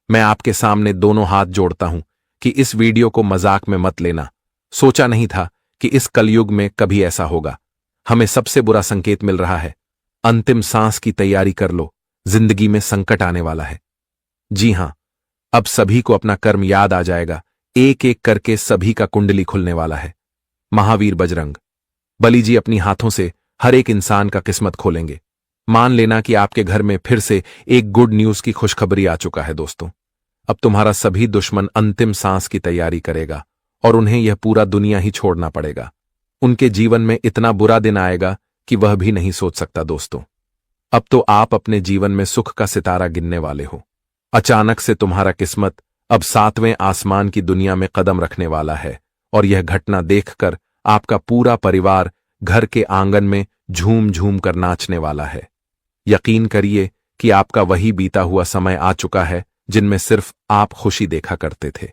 मैं आपके सामने दोनों हाथ जोड़ता हूं कि इस वीडियो को मजाक में मत लेना। सोचा नहीं था कि इस कलयुग में कभी ऐसा होगा। हमें सबसे बुरा संकेत मिल रहा है। अंतिम सांस की तैयारी कर लो, जिंदगी में संकट आने वाला है। जी हां, अब सभी को अपना कर्म याद आ जाएगा। एक एक करके सभी का कुंडली खुलने वाला है। महावीर बजरंग बली जी अपनी हाथों से हर एक इंसान का किस्मत खोलेंगे। मान लेना कि आपके घर में फिर से एक गुड न्यूज की खुशखबरी आ चुका है दोस्तों। अब तुम्हारा सभी दुश्मन अंतिम सांस की तैयारी करेगा और उन्हें यह पूरा दुनिया ही छोड़ना पड़ेगा। उनके जीवन में इतना बुरा दिन आएगा कि वह भी नहीं सोच सकता दोस्तों। अब तो आप अपने जीवन में सुख का सितारा गिनने वाले हो। अचानक से तुम्हारा किस्मत अब 7वें आसमान की दुनिया में कदम रखने वाला है और यह घटना देखकर आपका पूरा परिवार घर के आंगन में झूम झूम कर नाचने वाला है। यकीन करिए कि आपका वही बीता हुआ समय आ चुका है जिनमें सिर्फ आप खुशी देखा करते थे।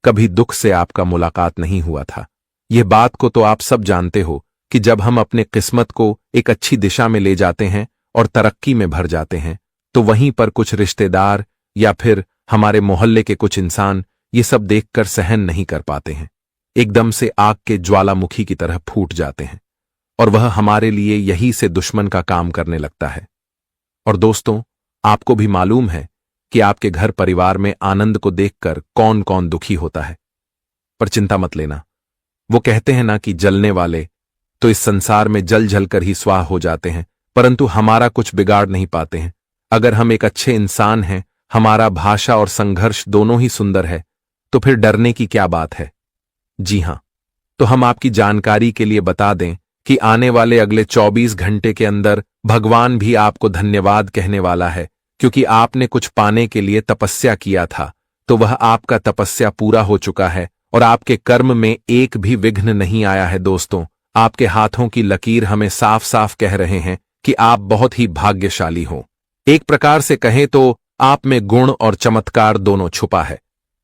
कभी दुख से आपका मुलाकात नहीं हुआ था। यह बात को तो आप सब जानते हो कि जब हम अपने किस्मत को एक अच्छी दिशा में ले जाते हैं और तरक्की में भर जाते हैं, तो वहीं पर कुछ रिश्तेदार या फिर हमारे मोहल्ले के कुछ इंसान ये सब देखकर सहन नहीं कर पाते हैं। एकदम से आग के ज्वालामुखी की तरह फूट जाते हैं और वह हमारे लिए यही से दुश्मन का काम करने लगता है। और दोस्तों, आपको भी मालूम है कि आपके घर परिवार में आनंद को देखकर कौन कौन दुखी होता है। पर चिंता मत लेना। वो कहते हैं ना कि जलने वाले तो इस संसार में जल जल कर ही स्वाह हो जाते हैं, परंतु हमारा कुछ बिगाड़ नहीं पाते हैं। अगर हम एक अच्छे इंसान हैं, हमारा भाषा और संघर्ष दोनों ही सुंदर है, तो फिर डरने की क्या बात है। जी हां, तो हम आपकी जानकारी के लिए बता दें कि आने वाले अगले 24 घंटे के अंदर भगवान भी आपको धन्यवाद कहने वाला है, क्योंकि आपने कुछ पाने के लिए तपस्या किया था, तो वह आपका तपस्या पूरा हो चुका है और आपके कर्म में एक भी विघ्न नहीं आया है। दोस्तों, आपके हाथों की लकीर हमें साफ साफ कह रहे हैं कि आप बहुत ही भाग्यशाली हो। एक प्रकार से कहें तो आप में गुण और चमत्कार दोनों छुपा है।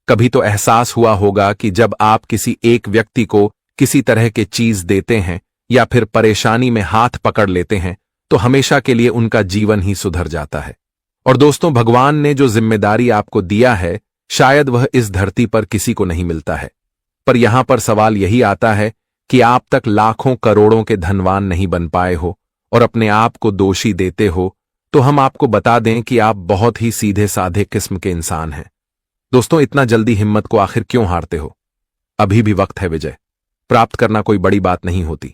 कभी तो एहसास हुआ होगा कि जब आप किसी एक व्यक्ति को किसी तरह के चीज देते हैं या फिर परेशानी में हाथ पकड़ लेते हैं, तो हमेशा के लिए उनका जीवन ही सुधर जाता है। और दोस्तों, भगवान ने जो जिम्मेदारी आपको दिया है, शायद वह इस धरती पर किसी को नहीं मिलता है। पर यहां पर सवाल यही आता है कि आप तक लाखों करोड़ों के धनवान नहीं बन पाए हो और अपने आप को दोषी देते हो, तो हम आपको बता दें कि आप बहुत ही सीधे साधे किस्म के इंसान हैं। दोस्तों, इतना जल्दी हिम्मत को आखिर क्यों हारते हो? अभी भी वक्त है। विजय प्राप्त करना कोई बड़ी बात नहीं होती।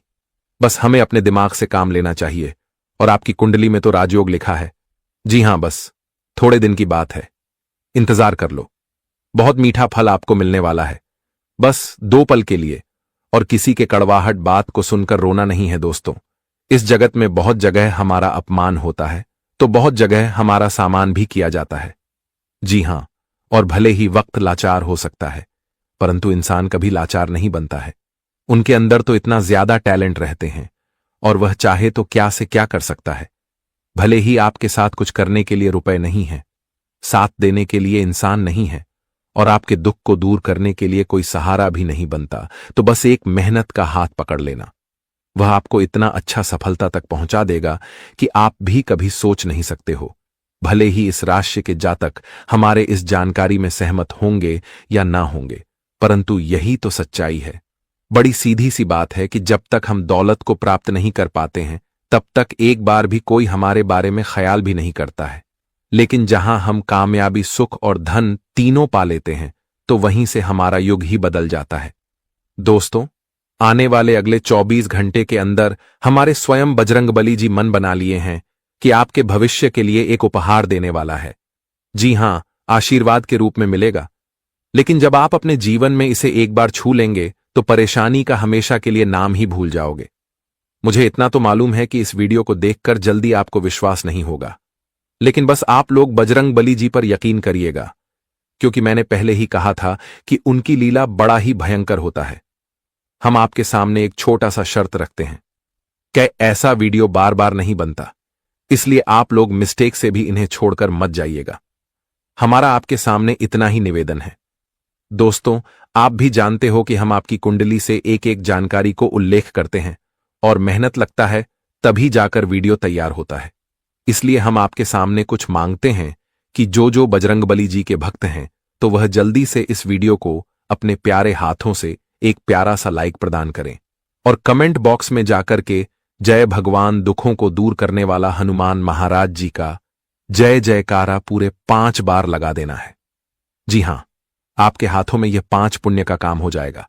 बस हमें अपने दिमाग से काम लेना चाहिए। और आपकी कुंडली में तो राजयोग लिखा है। जी हां, बस थोड़े दिन की बात है, इंतजार कर लो। बहुत मीठा फल आपको मिलने वाला है, बस 2 पल के लिए। और किसी के कड़वाहट बात को सुनकर रोना नहीं है दोस्तों। इस जगत में बहुत जगह हमारा अपमान होता है, तो बहुत जगह हमारा सामान भी किया जाता है। जी हां, और भले ही वक्त लाचार हो सकता है, परंतु इंसान कभी लाचार नहीं बनता है। उनके अंदर तो इतना ज्यादा टैलेंट रहते हैं और वह चाहे तो क्या से क्या कर सकता है। भले ही आपके साथ कुछ करने के लिए रुपए नहीं है, साथ देने के लिए इंसान नहीं है और आपके दुख को दूर करने के लिए कोई सहारा भी नहीं बनता, तो बस एक मेहनत का हाथ पकड़ लेना। वह आपको इतना अच्छा सफलता तक पहुंचा देगा कि आप भी कभी सोच नहीं सकते हो। भले ही इस राशि के जातक हमारे इस जानकारी में सहमत होंगे या ना होंगे, परंतु यही तो सच्चाई है। बड़ी सीधी सी बात है कि जब तक हम दौलत को प्राप्त नहीं कर पाते हैं, तब तक एक बार भी कोई हमारे बारे में ख्याल भी नहीं करता है। लेकिन जहां हम कामयाबी, सुख और धन तीनों पा लेते हैं, तो वहीं से हमारा युग ही बदल जाता है। दोस्तों, आने वाले अगले 24 घंटे के अंदर हमारे स्वयं बजरंगबली जी मन बना लिए हैं कि आपके भविष्य के लिए एक उपहार देने वाला है। जी हां, आशीर्वाद के रूप में मिलेगा। लेकिन जब आप अपने जीवन में इसे एक बार छू लेंगे, तो परेशानी का हमेशा के लिए नाम ही भूल जाओगे। मुझे इतना तो मालूम है कि इस वीडियो को देखकर जल्दी आपको विश्वास नहीं होगा, लेकिन बस आप लोग बजरंगबली जी पर यकीन करिएगा, क्योंकि मैंने पहले ही कहा था कि उनकी लीला बड़ा ही भयंकर होता है। हम आपके सामने एक छोटा सा शर्त रखते हैं कि ऐसा वीडियो बार बार नहीं बनता, इसलिए आप लोग मिस्टेक से भी इन्हें छोड़कर मत जाइएगा। हमारा आपके सामने इतना ही निवेदन है। दोस्तों, आप भी जानते हो कि हम आपकी कुंडली से एक एक जानकारी को उल्लेख करते हैं और मेहनत लगता है, तभी जाकर वीडियो तैयार होता है। इसलिए हम आपके सामने कुछ मांगते हैं कि जो बजरंगबली जी के भक्त हैं तो वह जल्दी से इस वीडियो को अपने प्यारे हाथों से एक प्यारा सा लाइक प्रदान करें और कमेंट बॉक्स में जाकर के जय भगवान दुखों को दूर करने वाला हनुमान महाराज जी का जय जयकारा पूरे 5 बार लगा देना है। जी हां, आपके हाथों में यह 5 पुण्य का काम हो जाएगा।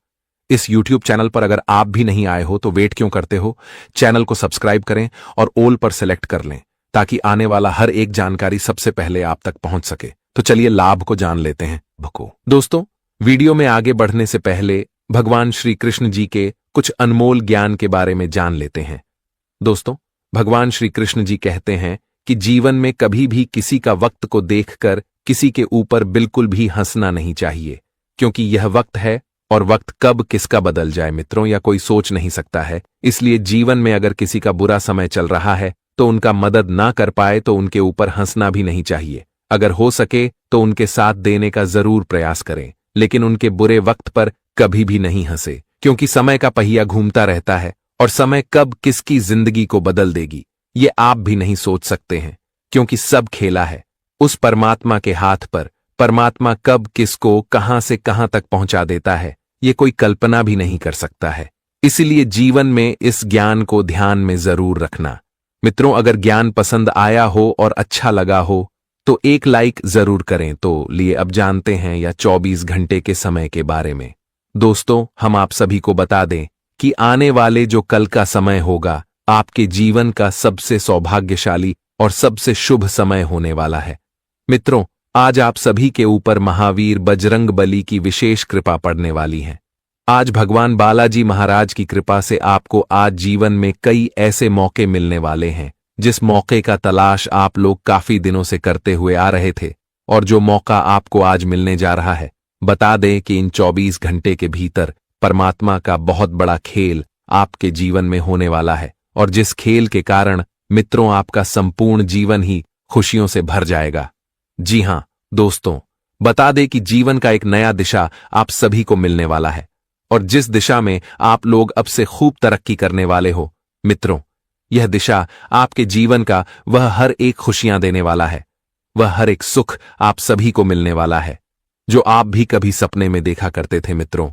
इस YouTube चैनल पर अगर आप भी नहीं आए हो तो वेट क्यों करते हो? चैनल को सब्सक्राइब करें और ऑल पर सेलेक्ट कर लें ताकि आने वाला हर एक जानकारी सबसे पहले आप तक पहुंच सके। तो चलिए लाभ को जान लेते हैं। दोस्तों, वीडियो में आगे बढ़ने से पहले भगवान श्री कृष्ण जी के कुछ अनमोल ज्ञान के बारे में जान लेते हैं। दोस्तों, भगवान श्री कृष्ण जी कहते हैं कि जीवन में कभी भी किसी का वक्त को देखकर किसी के ऊपर बिल्कुल भी हंसना नहीं चाहिए, क्योंकि यह वक्त है और वक्त कब किसका बदल जाए मित्रों या कोई सोच नहीं सकता है। इसलिए जीवन में अगर किसी का बुरा समय चल रहा है तो उनका मदद ना कर पाए तो उनके ऊपर हंसना भी नहीं चाहिए। अगर हो सके तो उनके साथ देने का जरूर प्रयास करें, लेकिन उनके बुरे वक्त पर कभी भी नहीं हंसे, क्योंकि समय का पहिया घूमता रहता है और समय कब किसकी जिंदगी को बदल देगी ये आप भी नहीं सोच सकते हैं, क्योंकि सब खेला है उस परमात्मा के हाथ पर। परमात्मा कब किसको कहां से कहां तक पहुंचा देता है ये कोई कल्पना भी नहीं कर सकता है। इसीलिए जीवन में इस ज्ञान को ध्यान में जरूर रखना। मित्रों, अगर ज्ञान पसंद आया हो और अच्छा लगा हो तो एक लाइक जरूर करें। तो लिए अब जानते हैं या 24 घंटे के समय के बारे में। दोस्तों, हम आप सभी को बता दें कि आने वाले जो कल का समय होगा आपके जीवन का सबसे सौभाग्यशाली और सबसे शुभ समय होने वाला है। मित्रों, आज आप सभी के ऊपर महावीर बजरंगबली की विशेष कृपा पड़ने वाली है। आज भगवान बालाजी महाराज की कृपा से आपको आज जीवन में कई ऐसे मौके मिलने वाले हैं जिस मौके का तलाश आप लोग काफी दिनों से करते हुए आ रहे थे, और जो मौका आपको आज मिलने जा रहा है। बता दें कि इन 24 घंटे के भीतर परमात्मा का बहुत बड़ा खेल आपके जीवन में होने वाला है, और जिस खेल के कारण मित्रों आपका संपूर्ण जीवन ही खुशियों से भर जाएगा। जी हां दोस्तों, बता दें कि जीवन का एक नया दिशा आप सभी को मिलने वाला है, और जिस दिशा में आप लोग अब से खूब तरक्की करने वाले हो मित्रों, यह दिशा आपके जीवन का वह हर एक खुशियां देने वाला है। वह हर एक सुख आप सभी को मिलने वाला है जो आप भी कभी सपने में देखा करते थे। मित्रों,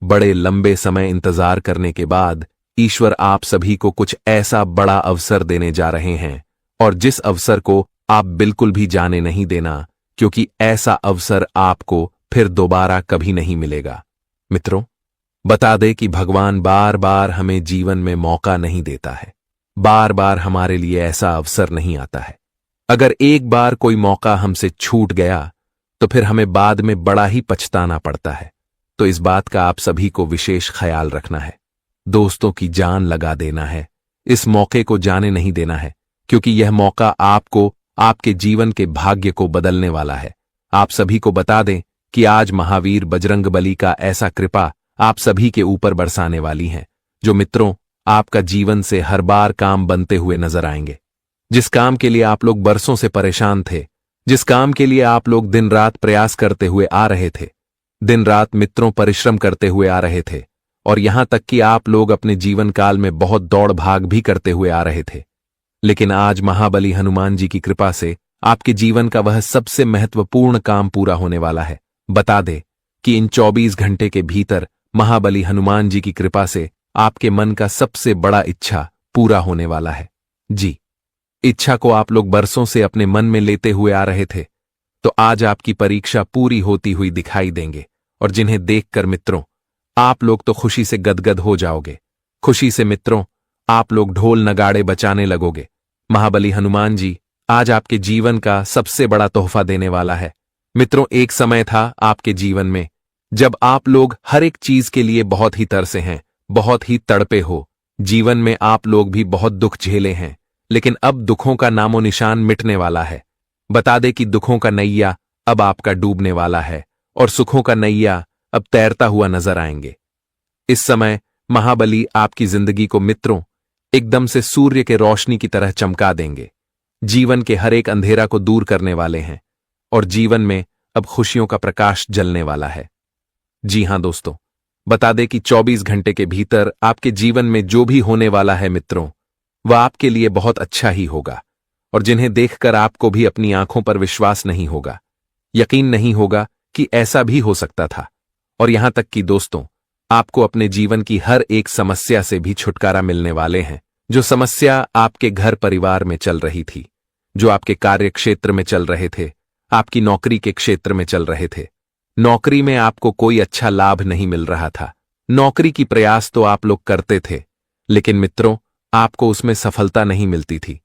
बड़े लंबे समय इंतजार करने के बाद ईश्वर आप सभी को कुछ ऐसा बड़ा अवसर देने जा रहे हैं, और जिस अवसर को आप बिल्कुल भी जाने नहीं देना, क्योंकि ऐसा अवसर आपको फिर दोबारा कभी नहीं मिलेगा। मित्रों, बता दे कि भगवान बार बार हमें जीवन में मौका नहीं देता है, बार बार हमारे लिए ऐसा अवसर नहीं आता है। अगर एक बार कोई मौका हमसे छूट गया तो फिर हमें बाद में बड़ा ही पछताना पड़ता है। तो इस बात का आप सभी को विशेष ख्याल रखना है। दोस्तों की जान लगा देना है, इस मौके को जाने नहीं देना है, क्योंकि यह मौका आपको आपके जीवन के भाग्य को बदलने वाला है। आप सभी को बता दें कि आज महावीर बजरंगबली का ऐसा कृपा आप सभी के ऊपर बरसाने वाली है, जो मित्रों आपका जीवन से हर बार काम बनते हुए नजर आएंगे। जिस काम के लिए आप लोग बरसों से परेशान थे, जिस काम के लिए आप लोग दिन रात प्रयास करते हुए आ रहे थे, दिन रात मित्रों परिश्रम करते हुए आ रहे थे, और यहां तक कि आप लोग अपने जीवन काल में बहुत दौड़ भाग भी करते हुए आ रहे थे, लेकिन आज महाबली हनुमान जी की कृपा से आपके जीवन का वह सबसे महत्वपूर्ण काम पूरा होने वाला है। बता दे कि इन 24 घंटे के भीतर महाबली हनुमान जी की कृपा से आपके मन का सबसे बड़ा इच्छा पूरा होने वाला है। जी, इच्छा को आप लोग बरसों से अपने मन में लेते हुए आ रहे थे, तो आज आपकी परीक्षा पूरी होती हुई दिखाई देंगे, और जिन्हें देखकर मित्रों आप लोग तो खुशी से गदगद हो जाओगे। खुशी से मित्रों आप लोग ढोल नगाड़े बजाने लगोगे। महाबली हनुमान जी आज आपके जीवन का सबसे बड़ा तोहफा देने वाला है। मित्रों, एक समय था आपके जीवन में जब आप लोग हर एक चीज के लिए बहुत ही तरसे हैं, बहुत ही तड़पे हो। जीवन में आप लोग भी बहुत दुख झेले हैं, लेकिन अब दुखों का नामो निशान मिटने वाला है। बता दे कि दुखों का नैया अब आपका डूबने वाला है, और सुखों का नैया अब तैरता हुआ नजर आएंगे। इस समय महाबली आपकी जिंदगी को मित्रों एकदम से सूर्य के रोशनी की तरह चमका देंगे। जीवन के हर एक अंधेरा को दूर करने वाले हैं, और जीवन में अब खुशियों का प्रकाश जलने वाला है। जी हां दोस्तों, बता दे कि 24 घंटे के भीतर आपके जीवन में जो भी होने वाला है मित्रों, वह आपके लिए बहुत अच्छा ही होगा, और जिन्हें देखकर आपको भी अपनी आंखों पर विश्वास नहीं होगा, यकीन नहीं होगा कि ऐसा भी हो सकता था। और यहां तक कि दोस्तों, आपको अपने जीवन की हर एक समस्या से भी छुटकारा मिलने वाले हैं। जो समस्या आपके घर परिवार में चल रही थी, जो आपके कार्य क्षेत्र में चल रहे थे, आपकी नौकरी के क्षेत्र में चल रहे थे। नौकरी में आपको कोई अच्छा लाभ नहीं मिल रहा था। नौकरी की प्रयास तो आप लोग करते थे, लेकिन मित्रों, आपको उसमें सफलता नहीं मिलती थी।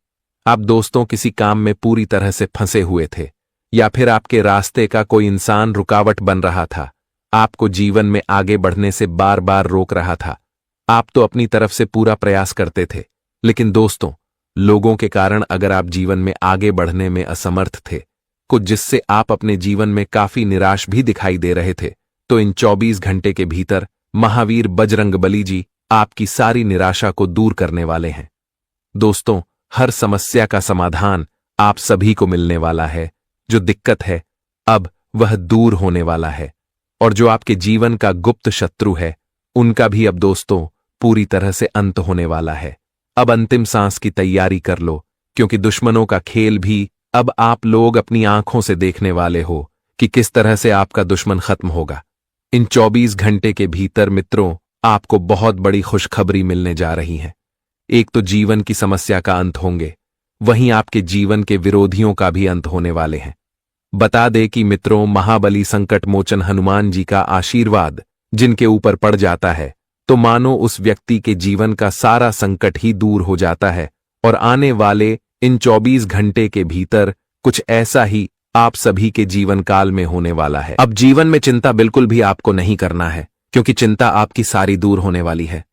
आप दोस्तों किसी काम में पूरी तरह से फंसे हुए थे, या फिर आपके रास्ते का कोई इंसान रुकावट बन रहा था, आपको जीवन में आगे बढ़ने से बार बार रोक रहा था। आप तो अपनी तरफ से पूरा प्रयास करते थे, लेकिन दोस्तों, लोगों के कारण अगर आप जीवन में आगे बढ़ने में असमर्थ थे, कुछ जिससे आप अपने जीवन में काफी निराश भी दिखाई दे रहे थे, तो इन 24 घंटे के भीतर महावीर बजरंगबली जी आपकी सारी निराशा को दूर करने वाले हैं। दोस्तों, हर समस्या का समाधान आप सभी को मिलने वाला है। जो दिक्कत है, अब वह दूर होने वाला है। और जो आपके जीवन का गुप्त शत्रु है, उनका भी अब दोस्तों पूरी तरह से अंत होने वाला है। अब अंतिम सांस की तैयारी कर लो, क्योंकि दुश्मनों का खेल भी अब आप लोग अपनी आंखों से देखने वाले हो कि किस तरह से आपका दुश्मन खत्म होगा। इन 24 घंटे के भीतर मित्रों, आपको बहुत बड़ी खुशखबरी मिलने जा रही है। एक तो जीवन की समस्या का अंत होंगे, वहीं आपके जीवन के विरोधियों का भी अंत होने वाले हैं। बता दे कि मित्रों, महाबली संकट मोचन हनुमान जी का आशीर्वाद जिनके ऊपर पड़ जाता है, तो मानो उस व्यक्ति के जीवन का सारा संकट ही दूर हो जाता है। और आने वाले इन 24 घंटे के भीतर कुछ ऐसा ही आप सभी के जीवन काल में होने वाला है। अब जीवन में चिंता बिल्कुल भी आपको नहीं करना है, क्योंकि चिंता आपकी सारी दूर होने वाली है।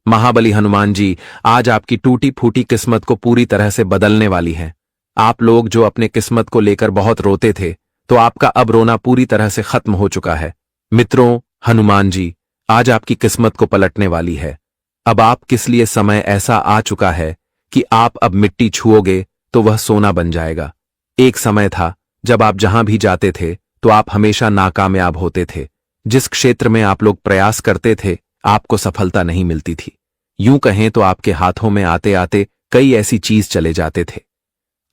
महाबली हनुमान जी आज आपकी टूटी फूटी किस्मत को पूरी तरह से बदलने वाली है। आप लोग जो अपने किस्मत को लेकर बहुत रोते थे, तो आपका अब रोना पूरी तरह से खत्म हो चुका है। मित्रों, हनुमान जी आज आपकी किस्मत को पलटने वाली है। अब आप किस लिए समय ऐसा आ चुका है कि आप अब मिट्टी छुओगे तो वह सोना बन जाएगा। एक समय था जब आप जहां भी जाते थे तो आप हमेशा नाकामयाब होते थे। जिस क्षेत्र में आप लोग प्रयास करते थे, आपको सफलता नहीं मिलती थी। यूं कहें तो आपके हाथों में आते आते कई ऐसी चीज चले जाते थे।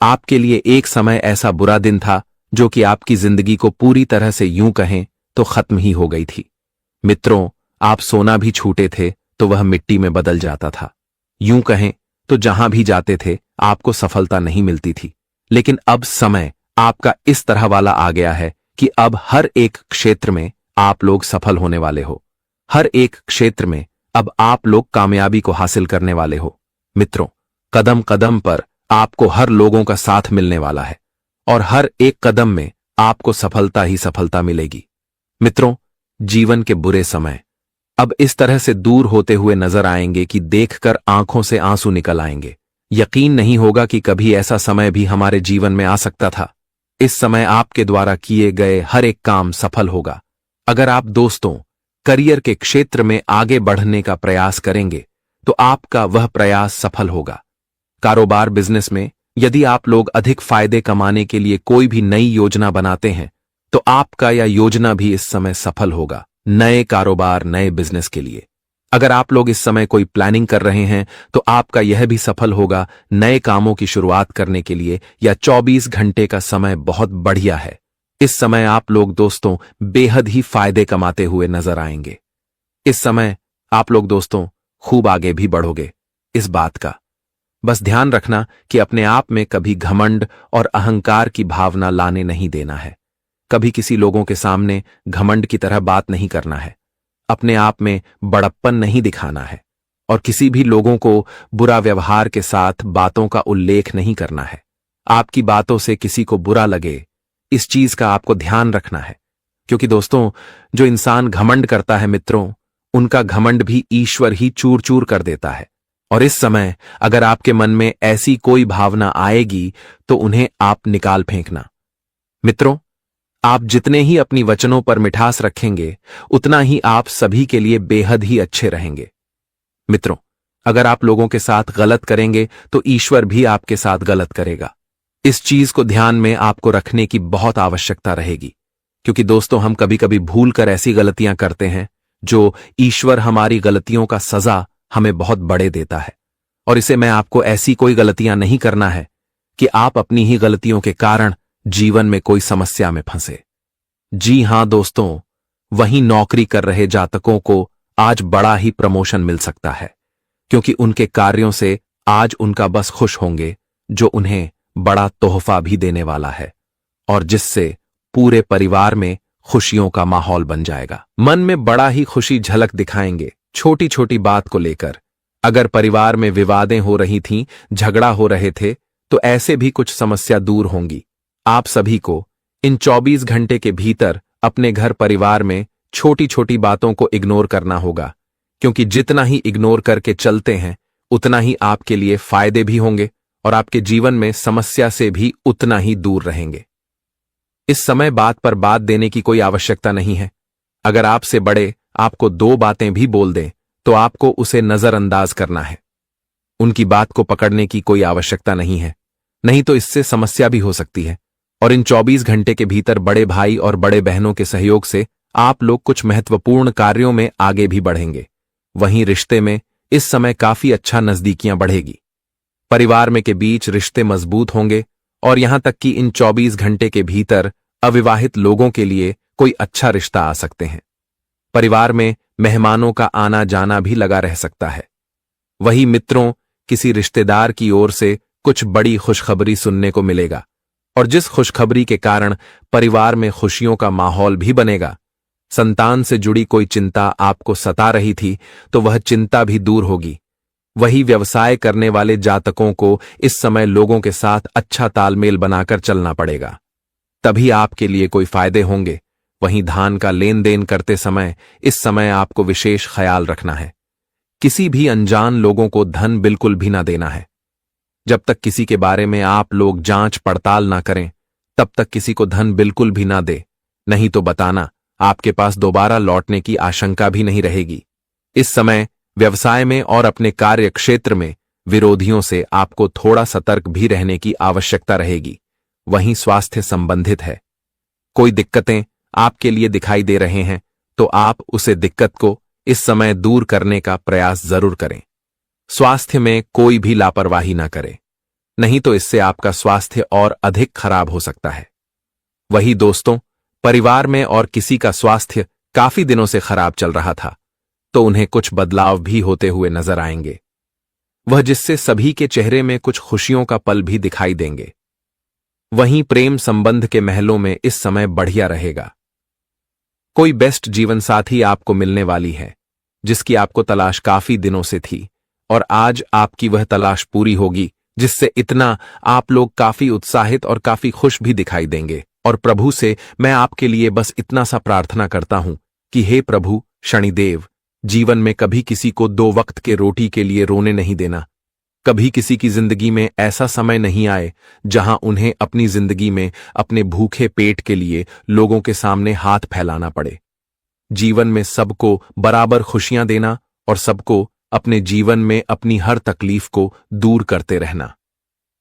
आपके लिए एक समय ऐसा बुरा दिन था जो कि आपकी जिंदगी को पूरी तरह से यूं कहें तो खत्म ही हो गई थी। मित्रों, आप सोना भी छूटे थे तो वह मिट्टी में बदल जाता था। यूं कहें तो जहां भी जाते थे आपको सफलता नहीं मिलती थी। लेकिन अब समय आपका इस तरह वाला आ गया है कि अब हर एक क्षेत्र में आप लोग सफल होने वाले हो। हर एक क्षेत्र में अब आप लोग कामयाबी को हासिल करने वाले हो। मित्रों, कदम कदम पर आपको हर लोगों का साथ मिलने वाला है, और हर एक कदम में आपको सफलता ही सफलता मिलेगी। मित्रों, जीवन के बुरे समय अब इस तरह से दूर होते हुए नजर आएंगे कि देखकर आंखों से आंसू निकल आएंगे। यकीन नहीं होगा कि कभी ऐसा समय भी हमारे जीवन में आ सकता था। इस समय आपके द्वारा किए गए हर एक काम सफल होगा। अगर आप दोस्तों करियर के क्षेत्र में आगे बढ़ने का प्रयास करेंगे, तो आपका वह प्रयास सफल होगा। कारोबार बिजनेस में यदि आप लोग अधिक फायदे कमाने के लिए कोई भी नई योजना बनाते हैं, तो आपका यह योजना भी इस समय सफल होगा। नए कारोबार, नए बिजनेस के लिए अगर आप लोग इस समय कोई प्लानिंग कर रहे हैं, तो आपका यह भी सफल होगा। नए कामों की शुरुआत करने के लिए यह 24 घंटे का समय बहुत बढ़िया है। इस समय आप लोग दोस्तों बेहद ही फायदे कमाते हुए नजर आएंगे। इस समय आप लोग दोस्तों खूब आगे भी बढ़ोगे। इस बात का बस ध्यान रखना कि अपने आप में कभी घमंड और अहंकार की भावना लाने नहीं देना है। कभी किसी लोगों के सामने घमंड की तरह बात नहीं करना है। अपने आप में बड़प्पन नहीं दिखाना है, और किसी भी लोगों को बुरा व्यवहार के साथ बातों का उल्लेख नहीं करना है। आपकी बातों से किसी को बुरा लगे, इस चीज का आपको ध्यान रखना है। क्योंकि दोस्तों, जो इंसान घमंड करता है मित्रों, उनका घमंड भी ईश्वर ही चूर चूर कर देता है। और इस समय अगर आपके मन में ऐसी कोई भावना आएगी, तो उन्हें आप निकाल फेंकना। मित्रों, आप जितने ही अपनी वचनों पर मिठास रखेंगे, उतना ही आप सभी के लिए बेहद ही अच्छे रहेंगे। मित्रों, अगर आप लोगों के साथ गलत करेंगे, तो ईश्वर भी आपके साथ गलत करेगा। इस चीज को ध्यान में आपको रखने की बहुत आवश्यकता रहेगी। क्योंकि दोस्तों, हम कभी कभी भूल कर ऐसी गलतियां करते हैं जो ईश्वर हमारी गलतियों का सजा हमें बहुत बड़े देता है। और इसे मैं आपको ऐसी कोई गलतियां नहीं करना है कि आप अपनी ही गलतियों के कारण जीवन में कोई समस्या में फंसे। जी हां दोस्तों, वहीं नौकरी कर रहे जातकों को आज बड़ा ही प्रमोशन मिल सकता है, क्योंकि उनके कार्यों से आज उनका बस खुश होंगे, जो उन्हें बड़ा तोहफा भी देने वाला है और जिससे पूरे परिवार में खुशियों का माहौल बन जाएगा। मन में बड़ा ही खुशी झलक दिखाएंगे छोटी छोटी बात को लेकर। अगर परिवार में विवादें हो रही थीं, झगड़ा हो रहे थे, तो ऐसे भी कुछ समस्या दूर होंगी। आप सभी को इन 24 घंटे के भीतर अपने घर परिवार में छोटी छोटी बातों को इग्नोर करना होगा, क्योंकि जितना ही इग्नोर करके चलते हैं उतना ही आपके लिए फायदे भी होंगे और आपके जीवन में समस्या से भी उतना ही दूर रहेंगे। इस समय बात पर बात देने की कोई आवश्यकता नहीं है। अगर आपसे बड़े आपको 2 बातें भी बोल दें तो आपको उसे नजरअंदाज करना है। उनकी बात को पकड़ने की कोई आवश्यकता नहीं है, नहीं तो इससे समस्या भी हो सकती है। और इन 24 घंटे के भीतर बड़े भाई और बड़े बहनों के सहयोग से आप लोग कुछ महत्वपूर्ण कार्यों में आगे भी बढ़ेंगे। वहीं रिश्ते में इस समय काफी अच्छा नजदीकियां बढ़ेगी। परिवार में के बीच रिश्ते मजबूत होंगे और यहां तक कि इन 24 घंटे के भीतर अविवाहित लोगों के लिए कोई अच्छा रिश्ता आ सकते हैं। परिवार में मेहमानों का आना जाना भी लगा रह सकता है। वही मित्रों, किसी रिश्तेदार की ओर से कुछ बड़ी खुशखबरी सुनने को मिलेगा और जिस खुशखबरी के कारण परिवार में खुशियों का माहौल भी बनेगा। संतान से जुड़ी कोई चिंता आपको सता रही थी तो वह चिंता भी दूर होगी। वही व्यवसाय करने वाले जातकों को इस समय लोगों के साथ अच्छा तालमेल बनाकर चलना पड़ेगा, तभी आपके लिए कोई फायदे होंगे। वहीं धान का लेन देन करते समय इस समय आपको विशेष ख्याल रखना है। किसी भी अनजान लोगों को धन बिल्कुल भी ना देना है। जब तक किसी के बारे में आप लोग जांच पड़ताल ना करें तब तक किसी को धन बिल्कुल भी ना दे, नहीं तो बताना आपके पास दोबारा लौटने की आशंका भी नहीं रहेगी। इस समय व्यवसाय में और अपने कार्य क्षेत्र में विरोधियों से आपको थोड़ा सतर्क भी रहने की आवश्यकता रहेगी। वहीं स्वास्थ्य संबंधित है, कोई दिक्कतें आपके लिए दिखाई दे रहे हैं तो आप उसे दिक्कत को इस समय दूर करने का प्रयास जरूर करें। स्वास्थ्य में कोई भी लापरवाही ना करें, नहीं तो इससे आपका स्वास्थ्य और अधिक खराब हो सकता है। वही दोस्तों, परिवार में और किसी का स्वास्थ्य काफी दिनों से खराब चल रहा था तो उन्हें कुछ बदलाव भी होते हुए नजर आएंगे, वह जिससे सभी के चेहरे में कुछ खुशियों का पल भी दिखाई देंगे। वहीं प्रेम संबंध के महलों में इस समय बढ़िया रहेगा। कोई बेस्ट जीवन साथी आपको मिलने वाली है जिसकी आपको तलाश काफी दिनों से थी और आज आपकी वह तलाश पूरी होगी, जिससे इतना आप लोग काफी उत्साहित और काफी खुश भी दिखाई देंगे। और प्रभु से मैं आपके लिए बस इतना सा प्रार्थना करता हूं कि हे प्रभु शनिदेव, जीवन में कभी किसी को 2 वक्त के रोटी के लिए रोने नहीं देना। कभी किसी की जिंदगी में ऐसा समय नहीं आए जहां उन्हें अपनी जिंदगी में अपने भूखे पेट के लिए लोगों के सामने हाथ फैलाना पड़े। जीवन में सबको बराबर खुशियां देना और सबको अपने जीवन में अपनी हर तकलीफ को दूर करते रहना।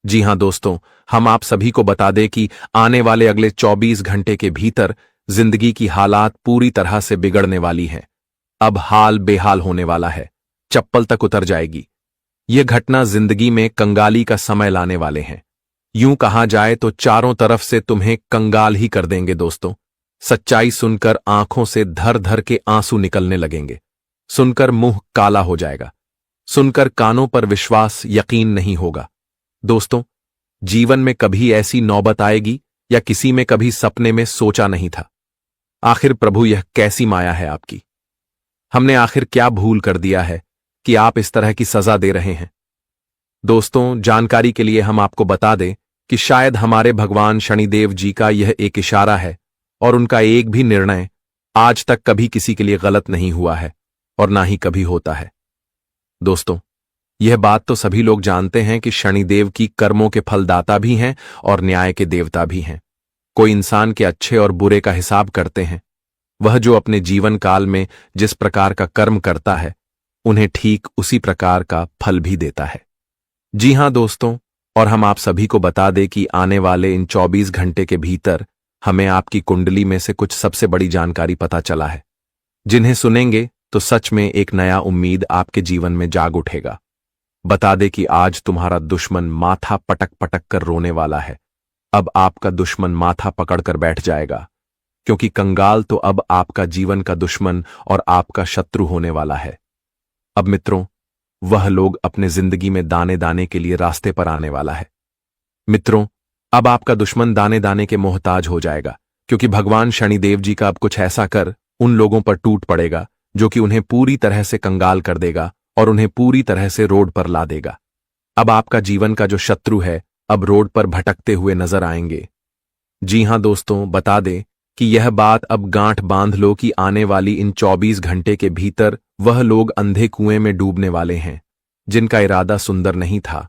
जी हां दोस्तों, हम आप सभी को बता दें कि आने वाले अगले 24 घंटे के भीतर जिंदगी की हालात पूरी तरह से बिगड़ने वाली हैं। अब हाल बेहाल होने वाला है, चप्पल तक उतर जाएगी। यह घटना जिंदगी में कंगाली का समय लाने वाले हैं। यूं कहा जाए तो चारों तरफ से तुम्हें कंगाल ही कर देंगे दोस्तों। सच्चाई सुनकर आंखों से धर धर के आंसू निकलने लगेंगे, सुनकर मुंह काला हो जाएगा, सुनकर कानों पर विश्वास यकीन नहीं होगा। दोस्तों, जीवन में कभी ऐसी नौबत आएगी या किसी में कभी सपने में सोचा नहीं था। आखिर प्रभु यह कैसी माया है आपकी? हमने आखिर क्या भूल कर दिया है कि आप इस तरह की सजा दे रहे हैं? दोस्तों, जानकारी के लिए हम आपको बता दें कि शायद हमारे भगवान शनिदेव जी का यह एक इशारा है और उनका एक भी निर्णय आज तक कभी किसी के लिए गलत नहीं हुआ है और ना ही कभी होता है। दोस्तों, यह बात तो सभी लोग जानते हैं कि शनिदेव की कर्मों के फलदाता भी हैं और न्याय के देवता भी हैं। कोई इंसान के अच्छे और बुरे का हिसाब करते हैं। वह जो अपने जीवन काल में जिस प्रकार का कर्म करता है उन्हें ठीक उसी प्रकार का फल भी देता है। जी हां दोस्तों, और हम आप सभी को बता दें कि आने वाले इन 24 घंटे के भीतर हमें आपकी कुंडली में से कुछ सबसे बड़ी जानकारी पता चला है, जिन्हें सुनेंगे तो सच में एक नया उम्मीद आपके जीवन में जाग उठेगा। बता दे कि आज तुम्हारा दुश्मन माथा पटक पटक कर रोने वाला है। अब आपका दुश्मन माथा पकड़कर बैठ जाएगा, क्योंकि कंगाल तो अब आपका जीवन का दुश्मन और आपका शत्रु होने वाला है। अब मित्रों, वह लोग अपने जिंदगी में दाने दाने के लिए रास्ते पर आने वाला है। मित्रों, अब आपका दुश्मन दाने दाने के मोहताज हो जाएगा, क्योंकि भगवान शनिदेव जी का अब कुछ ऐसा कर उन लोगों पर टूट पड़ेगा जो कि उन्हें पूरी तरह से कंगाल कर देगा और उन्हें पूरी तरह से रोड पर ला देगा। अब आपका जीवन का जो शत्रु है अब रोड पर भटकते हुए नजर आएंगे। जी हां दोस्तों, बता दें कि यह बात अब गांठ बांध लो कि आने वाली इन 24 घंटे के भीतर वह लोग अंधे कुएं में डूबने वाले हैं, जिनका इरादा सुंदर नहीं था,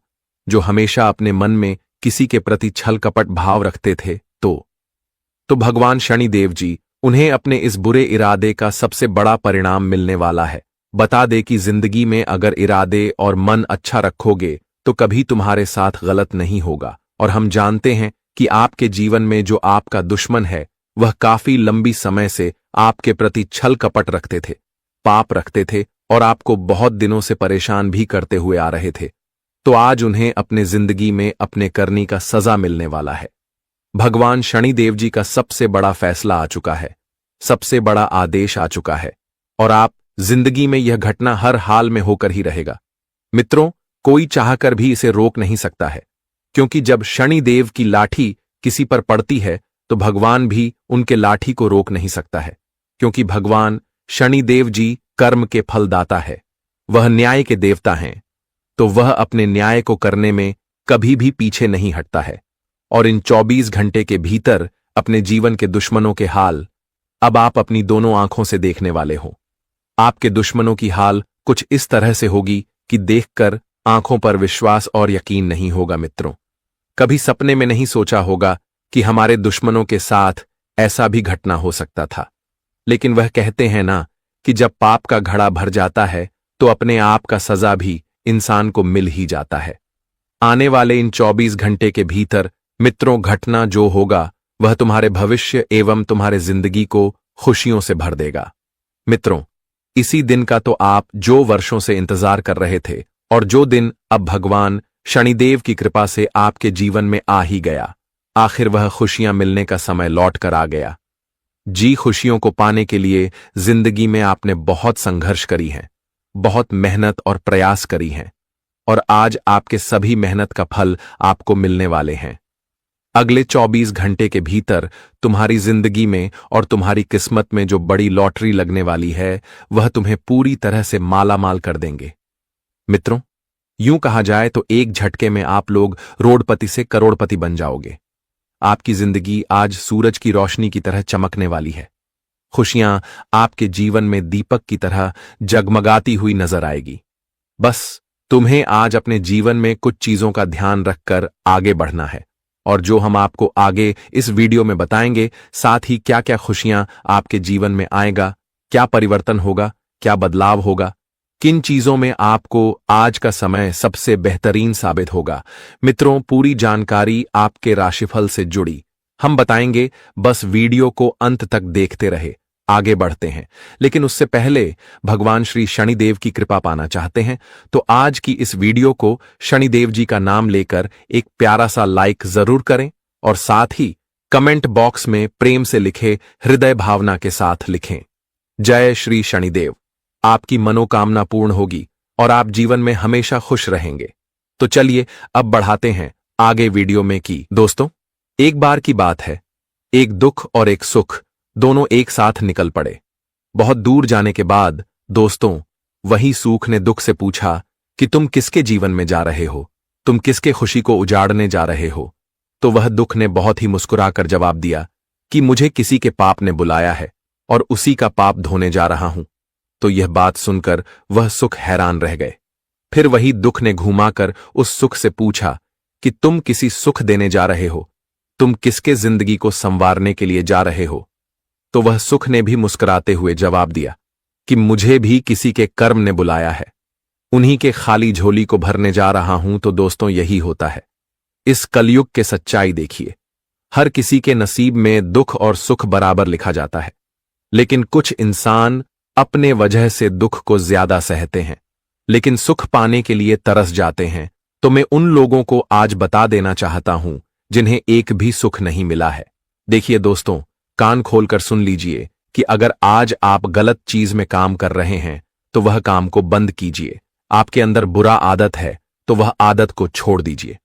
जो हमेशा अपने मन में किसी के प्रति छल कपट भाव रखते थे। तो भगवान शनिदेव जी उन्हें अपने इस बुरे इरादे का सबसे बड़ा परिणाम मिलने वाला है। बता दे कि जिंदगी में अगर इरादे और मन अच्छा रखोगे तो कभी तुम्हारे साथ गलत नहीं होगा। और हम जानते हैं कि आपके जीवन में जो आपका दुश्मन है वह काफी लंबी समय से आपके प्रति छल कपट रखते थे, पाप रखते थे और आपको बहुत दिनों से परेशान भी करते हुए आ रहे थे। तो आज उन्हें अपने जिंदगी में अपने करनी का सजा मिलने वाला है। भगवान शनिदेव जी का सबसे बड़ा फैसला आ चुका है, सबसे बड़ा आदेश आ चुका है और आप जिंदगी में यह घटना हर हाल में होकर ही रहेगा। मित्रों, कोई चाहकर भी इसे रोक नहीं सकता है, क्योंकि जब शनिदेव की लाठी किसी पर पड़ती है तो भगवान भी उनके लाठी को रोक नहीं सकता है, क्योंकि भगवान शनिदेव जी कर्म के फलदाता है, वह न्याय के देवता हैं। तो वह अपने न्याय को करने में कभी भी पीछे नहीं हटता है। और इन 24 घंटे के भीतर अपने जीवन के दुश्मनों के हाल अब आप अपनी दोनों आंखों से देखने वाले हो। आपके दुश्मनों की हाल कुछ इस तरह से होगी कि देखकर आंखों पर विश्वास और यकीन नहीं होगा। मित्रों, कभी सपने में नहीं सोचा होगा कि हमारे दुश्मनों के साथ ऐसा भी घटना हो सकता था। लेकिन वह कहते हैं ना कि जब पाप का घड़ा भर जाता है तो अपने आप का सजा भी इंसान को मिल ही जाता है। आने वाले इन 24 घंटे के भीतर मित्रों, घटना जो होगा वह तुम्हारे भविष्य एवं तुम्हारे जिंदगी को खुशियों से भर देगा। मित्रों, इसी दिन का तो आप जो वर्षों से इंतजार कर रहे थे और जो दिन अब भगवान शनिदेव की कृपा से आपके जीवन में आ ही गया। आखिर वह खुशियां मिलने का समय लौट कर आ गया। जी, खुशियों को पाने के लिए जिंदगी में आपने बहुत संघर्ष करी है, बहुत मेहनत और प्रयास करी हैं और आज आपके सभी मेहनत का फल आपको मिलने वाले हैं। अगले 24 घंटे के भीतर तुम्हारी जिंदगी में और तुम्हारी किस्मत में जो बड़ी लॉटरी लगने वाली है वह तुम्हें पूरी तरह से मालामाल कर देंगे। मित्रों, यूं कहा जाए तो एक झटके में आप लोग रोडपति से करोड़पति बन जाओगे। आपकी जिंदगी आज सूरज की रोशनी की तरह चमकने वाली है। खुशियां आपके जीवन में दीपक की तरह जगमगाती हुई नजर आएगी। बस तुम्हें आज अपने जीवन में कुछ चीजों का ध्यान रखकर आगे बढ़ना है, और जो हम आपको आगे इस वीडियो में बताएंगे, साथ ही क्या क्या खुशियां आपके जीवन में आएगा, क्या परिवर्तन होगा, क्या बदलाव होगा, किन चीजों में आपको आज का समय सबसे बेहतरीन साबित होगा। मित्रों, पूरी जानकारी आपके राशिफल से जुड़ी हम बताएंगे। बस वीडियो को अंत तक देखते रहे। आगे बढ़ते हैं, लेकिन उससे पहले भगवान श्री शनिदेव की कृपा पाना चाहते हैं तो आज की इस वीडियो को शनिदेव जी का नाम लेकर एक प्यारा सा लाइक जरूर करें और साथ ही कमेंट बॉक्स में प्रेम से लिखे हृदय भावना के साथ लिखें, जय श्री शनिदेव। आपकी मनोकामना पूर्ण होगी और आप जीवन में हमेशा खुश रहेंगे। तो चलिए अब बढ़ाते हैं आगे वीडियो में। की दोस्तों, एक बार की बात है, एक दुख और एक सुख दोनों एक साथ निकल पड़े। बहुत दूर जाने के बाद दोस्तों, वही सुख ने दुख से पूछा कि तुम किसके जीवन में जा रहे हो, तुम किसके खुशी को उजाड़ने जा रहे हो। तो वह दुख ने बहुत ही मुस्कुराकर जवाब दिया कि मुझे किसी के पाप ने बुलाया है और उसी का पाप धोने जा रहा हूं। तो यह बात सुनकर वह सुख हैरान रह गए। फिर वही दुख ने घुमाकर उस सुख से पूछा कि तुम किसी सुख देने जा रहे हो, तुम किसके जिंदगी को संवारने के लिए जा रहे हो। तो वह सुख ने भी मुस्कुराते हुए जवाब दिया कि मुझे भी किसी के कर्म ने बुलाया है, उन्हीं के खाली झोली को भरने जा रहा हूं। तो दोस्तों, यही होता है। इस कलयुग के सच्चाई देखिए, हर किसी के नसीब में दुख और सुख बराबर लिखा जाता है, लेकिन कुछ इंसान अपने वजह से दुख को ज्यादा सहते हैं लेकिन सुख पाने के लिए तरस जाते हैं, तो मैं उन लोगों को आज बता देना चाहता हूं जिन्हें एक भी सुख नहीं मिला है। देखिए दोस्तों, कान खोलकर सुन लीजिए कि अगर आज आप गलत चीज में काम कर रहे हैं तो वह काम को बंद कीजिए। आपके अंदर बुरा आदत है तो वह आदत को छोड़ दीजिए।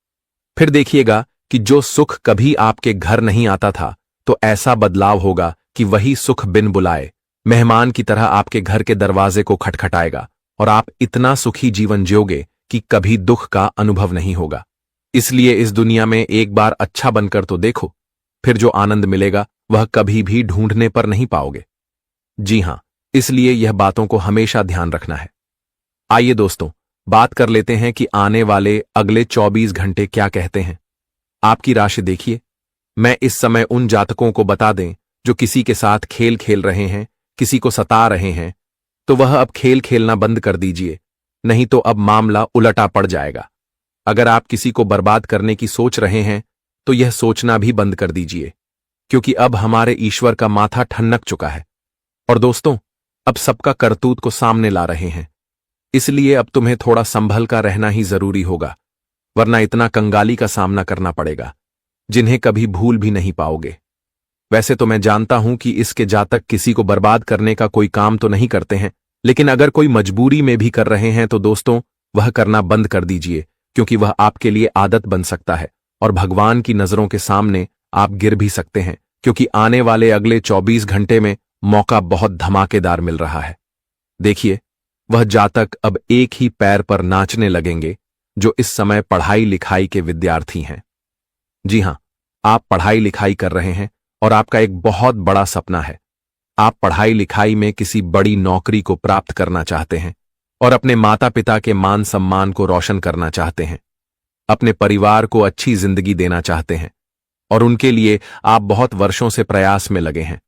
फिर देखिएगा कि जो सुख कभी आपके घर नहीं आता था, तो ऐसा बदलाव होगा कि वही सुख बिन बुलाए मेहमान की तरह आपके घर के दरवाजे को खटखटाएगा और आप इतना सुखी जीवन जियोगे कि कभी दुख का अनुभव नहीं होगा। इसलिए इस दुनिया में एक बार अच्छा बनकर तो देखो, फिर जो आनंद मिलेगा वह कभी भी ढूंढने पर नहीं पाओगे। जी हां, इसलिए यह बातों को हमेशा ध्यान रखना है। आइए दोस्तों, बात कर लेते हैं कि आने वाले अगले 24 घंटे क्या कहते हैं। आपकी राशि देखिए। मैं इस समय उन जातकों को बता दें जो किसी के साथ खेल खेल रहे हैं, किसी को सता रहे हैं, तो वह अब खेल खेलना बंद कर दीजिए, नहीं तो अब मामला उलटा पड़ जाएगा। अगर आप किसी को बर्बाद करने की सोच रहे हैं तो यह सोचना भी बंद कर दीजिए, क्योंकि अब हमारे ईश्वर का माथा ठनक चुका है और दोस्तों अब सबका करतूत को सामने ला रहे हैं। इसलिए अब तुम्हें थोड़ा संभल कर रहना ही जरूरी होगा, वरना इतना कंगाली का सामना करना पड़ेगा जिन्हें कभी भूल भी नहीं पाओगे। वैसे तो मैं जानता हूं कि इसके जातक किसी को बर्बाद करने का कोई काम तो नहीं करते हैं, लेकिन अगर कोई मजबूरी में भी कर रहे हैं तो दोस्तों वह करना बंद कर दीजिए, क्योंकि वह आपके लिए आदत बन सकता है और भगवान की नजरों के सामने आप गिर भी सकते हैं, क्योंकि आने वाले अगले 24 घंटे में मौका बहुत धमाकेदार मिल रहा है। देखिए, वह जातक अब एक ही पैर पर नाचने लगेंगे जो इस समय पढ़ाई लिखाई के विद्यार्थी हैं। जी हां, आप पढ़ाई लिखाई कर रहे हैं और आपका एक बहुत बड़ा सपना है। आप पढ़ाई लिखाई में किसी बड़ी नौकरी को प्राप्त करना चाहते हैं और अपने माता पिता के मान सम्मान को रोशन करना चाहते हैं, अपने परिवार को अच्छी जिंदगी देना चाहते हैं और उनके लिए आप बहुत वर्षों से प्रयास में लगे हैं।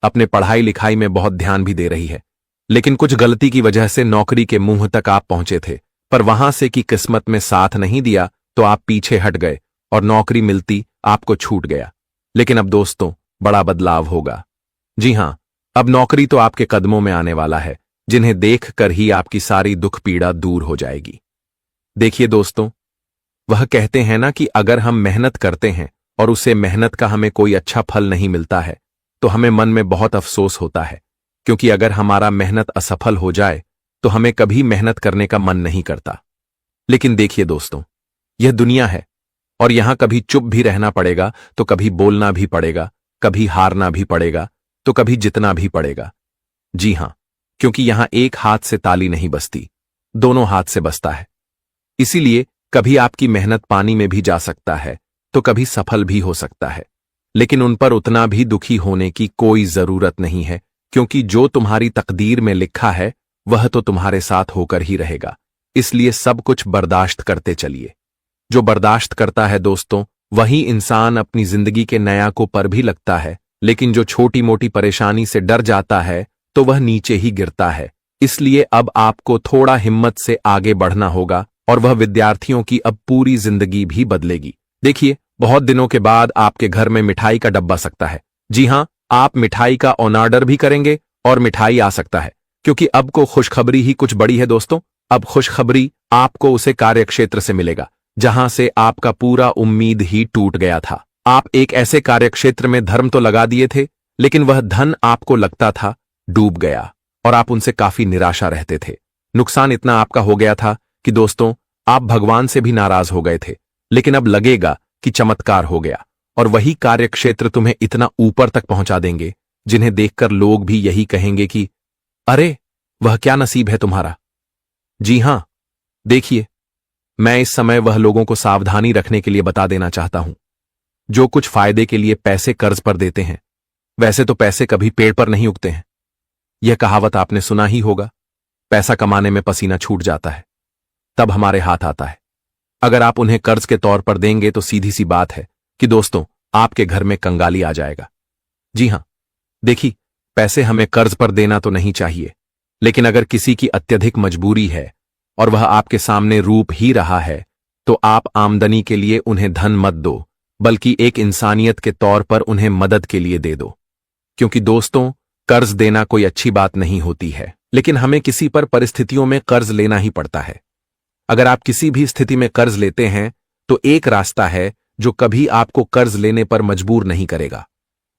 अपने पढ़ाई लिखाई में बहुत ध्यान भी दे रही है, लेकिन कुछ गलती की वजह से नौकरी के मुंह तक आप पहुंचे थे, पर वहां से कि किस्मत में साथ नहीं दिया तो आप पीछे हट गए और नौकरी मिलती आपको छूट गया। लेकिन अब दोस्तों बड़ा बदलाव होगा। जी हां, अब नौकरी तो आपके कदमों में आने वाला है, जिन्हें देखकर ही आपकी सारी दुख पीड़ा दूर हो जाएगी। देखिए दोस्तों, वह कहते हैं ना कि अगर हम मेहनत करते हैं और उसे मेहनत का हमें कोई अच्छा फल नहीं मिलता है तो हमें मन में बहुत अफसोस होता है, क्योंकि अगर हमारा मेहनत असफल हो जाए तो हमें कभी मेहनत करने का मन नहीं करता। लेकिन देखिए दोस्तों, यह दुनिया है और यहां कभी चुप भी रहना पड़ेगा तो कभी बोलना भी पड़ेगा, कभी हारना भी पड़ेगा तो कभी जितना भी पड़ेगा। जी हां, क्योंकि यहां एक हाथ से ताली नहीं बजती, दोनों हाथ से बजता है। इसीलिए कभी आपकी मेहनत पानी में भी जा सकता है तो कभी सफल भी हो सकता है, लेकिन उन पर उतना भी दुखी होने की कोई जरूरत नहीं है, क्योंकि जो तुम्हारी तकदीर में लिखा है वह तो तुम्हारे साथ होकर ही रहेगा। इसलिए सब कुछ बर्दाश्त करते चलिए। जो बर्दाश्त करता है दोस्तों, वही इंसान अपनी जिंदगी के नयाकों पर भी लगता है, लेकिन जो छोटी मोटी परेशानी से डर जाता है तो वह नीचे ही गिरता है। इसलिए अब आपको थोड़ा हिम्मत से आगे बढ़ना होगा और वह विद्यार्थियों की अब पूरी जिंदगी भी बदलेगी। देखिए, बहुत दिनों के बाद आपके घर में मिठाई का डब्बा सकता है। जी हां, आप मिठाई का ऑन ऑर्डर भी करेंगे और मिठाई आ सकता है, क्योंकि अब को खुशखबरी ही कुछ बड़ी है दोस्तों। अब खुशखबरी आपको उसे कार्यक्षेत्र से मिलेगा जहां से आपका पूरा उम्मीद ही टूट गया था। आप एक ऐसे कार्यक्षेत्र में धर्म तो लगा दिए थे, लेकिन वह धन आपको लगता था डूब गया और आप उनसे काफी निराशा रहते थे। नुकसान इतना आपका हो गया था कि दोस्तों आप भगवान से भी नाराज हो गए थे, लेकिन अब लगेगा कि चमत्कार हो गया और वही कार्यक्षेत्र तुम्हें इतना ऊपर तक पहुंचा देंगे जिन्हें देखकर लोग भी यही कहेंगे कि अरे वह क्या नसीब है तुम्हारा। जी हां, देखिए, मैं इस समय वह लोगों को सावधानी रखने के लिए बता देना चाहता हूं जो कुछ फायदे के लिए पैसे कर्ज पर देते हैं। वैसे तो पैसे कभी पेड़ पर नहीं उगते हैं, यह कहावत आपने सुना ही होगा। पैसा कमाने में पसीना छूट जाता है, तब हमारे हाथ आता है। अगर आप उन्हें कर्ज के तौर पर देंगे तो सीधी सी बात है कि दोस्तों आपके घर में कंगाली आ जाएगा। जी हां, देखिए, पैसे हमें कर्ज पर देना तो नहीं चाहिए, लेकिन अगर किसी की अत्यधिक मजबूरी है और वह आपके सामने रूप ही रहा है तो आप आमदनी के लिए उन्हें धन मत दो, बल्कि एक इंसानियत के तौर पर उन्हें मदद के लिए दे दो। क्योंकि दोस्तों कर्ज देना कोई अच्छी बात नहीं होती है, लेकिन हमें किसी पर परिस्थितियों में कर्ज लेना ही पड़ता है। अगर आप किसी भी स्थिति में कर्ज लेते हैं तो एक रास्ता है जो कभी आपको कर्ज लेने पर मजबूर नहीं करेगा,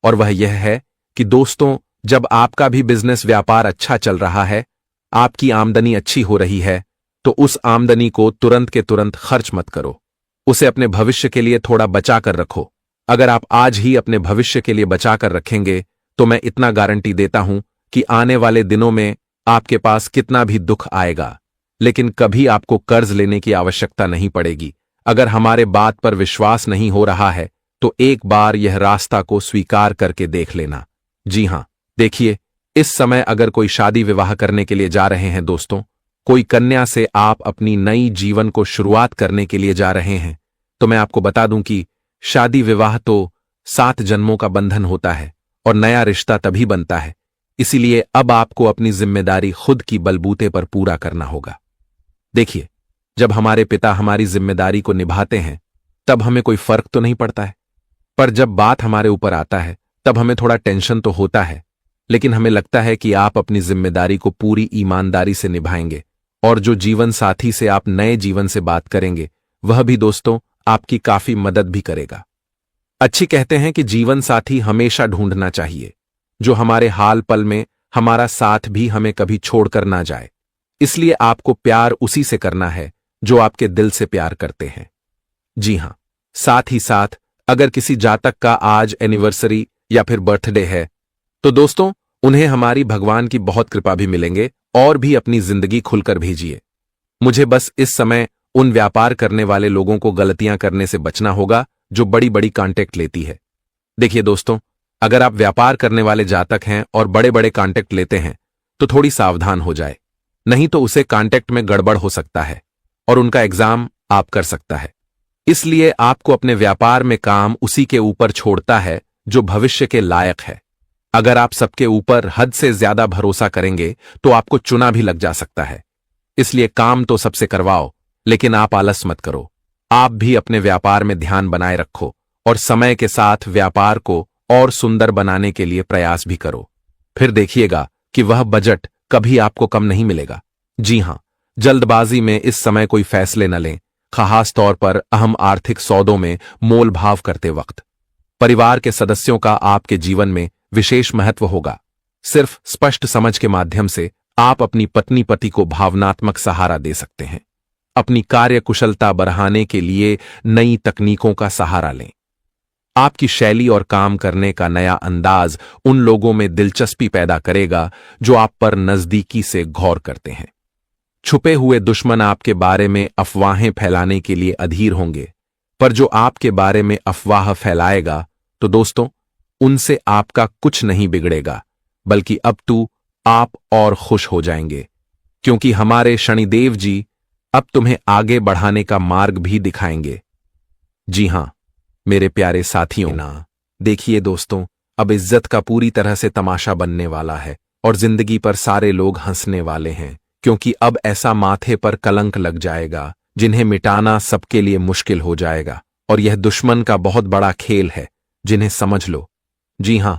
और वह यह है कि दोस्तों, जब आपका भी बिजनेस व्यापार अच्छा चल रहा है, आपकी आमदनी अच्छी हो रही है, तो उस आमदनी को तुरंत के तुरंत खर्च मत करो। उसे अपने भविष्य के लिए थोड़ा बचा कर रखो। अगर आप आज ही अपने भविष्य के लिए बचा कर रखेंगे तो मैं इतना गारंटी देता हूं कि आने वाले दिनों में आपके पास कितना भी दुख आएगा, लेकिन कभी आपको कर्ज लेने की आवश्यकता नहीं पड़ेगी। अगर हमारे बात पर विश्वास नहीं हो रहा है तो एक बार यह रास्ता को स्वीकार करके देख लेना। जी हां, देखिए, इस समय अगर कोई शादी विवाह करने के लिए जा रहे हैं दोस्तों, कोई कन्या से आप अपनी नई जीवन को शुरुआत करने के लिए जा रहे हैं, तो मैं आपको बता दूं कि शादी विवाह तो 7 जन्मों का बंधन होता है और नया रिश्ता तभी बनता है। इसीलिए अब आपको अपनी जिम्मेदारी खुद की बलबूते पर पूरा करना होगा। देखिए, जब हमारे पिता हमारी जिम्मेदारी को निभाते हैं तब हमें कोई फर्क तो नहीं पड़ता है, पर जब बात हमारे ऊपर आता है तब हमें थोड़ा टेंशन तो होता है। लेकिन हमें लगता है कि आप अपनी जिम्मेदारी को पूरी ईमानदारी से निभाएंगे, और जो जीवन साथी से आप नए जीवन से बात करेंगे वह भी दोस्तों आपकी काफी मदद भी करेगा। अच्छी कहते हैं कि जीवन साथी हमेशा ढूंढना चाहिए जो हमारे हाल पल में हमारा साथ भी हमें कभी छोड़कर ना जाए। इसलिए आपको प्यार उसी से करना है जो आपके दिल से प्यार करते हैं। जी हां, साथ ही साथ अगर किसी जातक का आज एनिवर्सरी या फिर बर्थडे है तो दोस्तों उन्हें हमारी भगवान की बहुत कृपा भी मिलेंगे, और भी अपनी जिंदगी खुलकर भेजिए। मुझे बस इस समय उन व्यापार करने वाले लोगों को गलतियां करने से बचना होगा जो बड़ी बड़ी कॉन्टेक्ट लेती है। देखिए दोस्तों, अगर आप व्यापार करने वाले जातक हैं और बड़े बड़े कॉन्टेक्ट लेते हैं तो थोड़ी सावधान हो जाए, नहीं तो उसे कॉन्टेक्ट में गड़बड़ हो सकता है और उनका एग्जाम आप कर सकता है। इसलिए आपको अपने व्यापार में काम उसी के ऊपर छोड़ता है जो भविष्य के लायक है। अगर आप सबके ऊपर हद से ज्यादा भरोसा करेंगे तो आपको चुना भी लग जा सकता है। इसलिए काम तो सबसे करवाओ, लेकिन आप आलस मत करो। आप भी अपने व्यापार में ध्यान बनाए रखो और समय के साथ व्यापार को और सुंदर बनाने के लिए प्रयास भी करो। फिर देखिएगा कि वह बजट कभी आपको कम नहीं मिलेगा। जी हां, जल्दबाजी में इस समय कोई फैसले न लें, खास तौर पर अहम आर्थिक सौदों में मोल भाव करते वक्त। परिवार के सदस्यों का आपके जीवन में विशेष महत्व होगा। सिर्फ स्पष्ट समझ के माध्यम से आप अपनी पत्नी पति को भावनात्मक सहारा दे सकते हैं। अपनी कार्य कुशलता बढ़ाने के लिए नई तकनीकों का सहारा लें। आपकी शैली और काम करने का नया अंदाज उन लोगों में दिलचस्पी पैदा करेगा जो आप पर नजदीकी से गौर करते हैं। छुपे हुए दुश्मन आपके बारे में अफवाहें फैलाने के लिए अधीर होंगे, पर जो आपके बारे में अफवाह फैलाएगा तो दोस्तों उनसे आपका कुछ नहीं बिगड़ेगा, बल्कि अब तो आप और खुश हो जाएंगे, क्योंकि हमारे शनिदेव जी अब तुम्हें आगे बढ़ाने का मार्ग भी दिखाएंगे। जी हां मेरे प्यारे साथियों, ना देखिए दोस्तों, अब इज्जत का पूरी तरह से तमाशा बनने वाला है और जिंदगी पर सारे लोग हंसने वाले हैं, क्योंकि अब ऐसा माथे पर कलंक लग जाएगा जिन्हें मिटाना सबके लिए मुश्किल हो जाएगा। और यह दुश्मन का बहुत बड़ा खेल है, जिन्हें समझ लो। जी हां,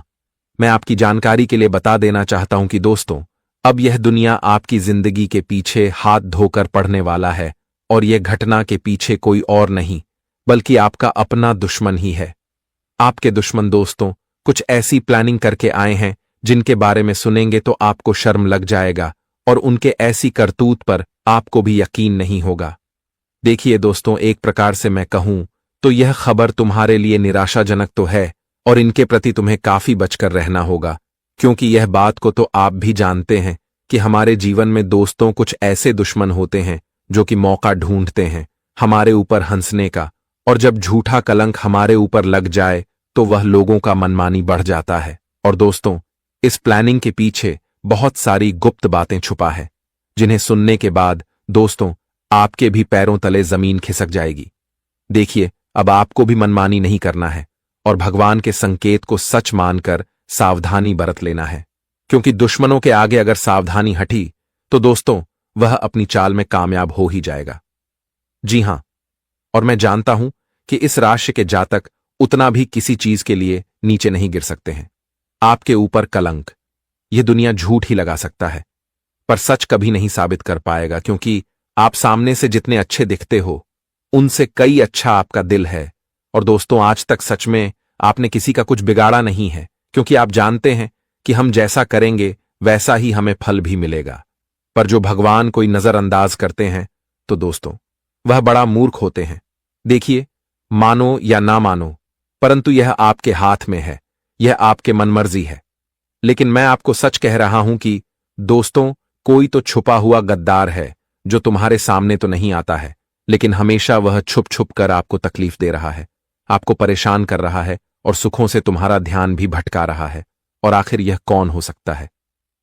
मैं आपकी जानकारी के लिए बता देना चाहता हूं कि दोस्तों अब यह दुनिया आपकी जिंदगी के पीछे हाथ धोकर पड़ने वाला है, और यह घटना के पीछे कोई और नहीं बल्कि आपका अपना दुश्मन ही है। आपके दुश्मन दोस्तों कुछ ऐसी प्लानिंग करके आए हैं जिनके बारे में सुनेंगे तो आपको शर्म लग जाएगा, और उनके ऐसी करतूत पर आपको भी यकीन नहीं होगा। देखिए दोस्तों, एक प्रकार से मैं कहूं तो यह खबर तुम्हारे लिए निराशाजनक तो है, और इनके प्रति तुम्हें काफी बचकर रहना होगा, क्योंकि यह बात को तो आप भी जानते हैं कि हमारे जीवन में दोस्तों कुछ ऐसे दुश्मन होते हैं जो कि मौका ढूंढते हैं हमारे ऊपर हंसने का, और जब झूठा कलंक हमारे ऊपर लग जाए तो वह लोगों का मनमानी बढ़ जाता है। और दोस्तों इस प्लानिंग के पीछे बहुत सारी गुप्त बातें छुपा है, जिन्हें सुनने के बाद दोस्तों आपके भी पैरों तले जमीन खिसक जाएगी। देखिए, अब आपको भी मनमानी नहीं करना है और भगवान के संकेत को सच मानकर सावधानी बरत लेना है, क्योंकि दुश्मनों के आगे अगर सावधानी हटी तो दोस्तों वह अपनी चाल में कामयाब हो ही जाएगा। जी हां, और मैं जानता हूं कि इस राशि के जातक उतना भी किसी चीज के लिए नीचे नहीं गिर सकते हैं। आपके ऊपर कलंक यह दुनिया झूठ ही लगा सकता है, पर सच कभी नहीं साबित कर पाएगा, क्योंकि आप सामने से जितने अच्छे दिखते हो उनसे कई अच्छा आपका दिल है। और दोस्तों, आज तक सच में आपने किसी का कुछ बिगाड़ा नहीं है, क्योंकि आप जानते हैं कि हम जैसा करेंगे वैसा ही हमें फल भी मिलेगा। पर जो भगवान कोई नजरअंदाज करते हैं तो दोस्तों, वह बड़ा मूर्ख होते हैं। देखिए, मानो या ना मानो, परंतु यह आपके हाथ में है, यह आपके मनमर्जी है। लेकिन मैं आपको सच कह रहा हूं कि दोस्तों, कोई तो छुपा हुआ गद्दार है जो तुम्हारे सामने तो नहीं आता है, लेकिन हमेशा वह छुप छुप कर आपको तकलीफ दे रहा है, आपको परेशान कर रहा है और सुखों से तुम्हारा ध्यान भी भटका रहा है। और आखिर यह कौन हो सकता है?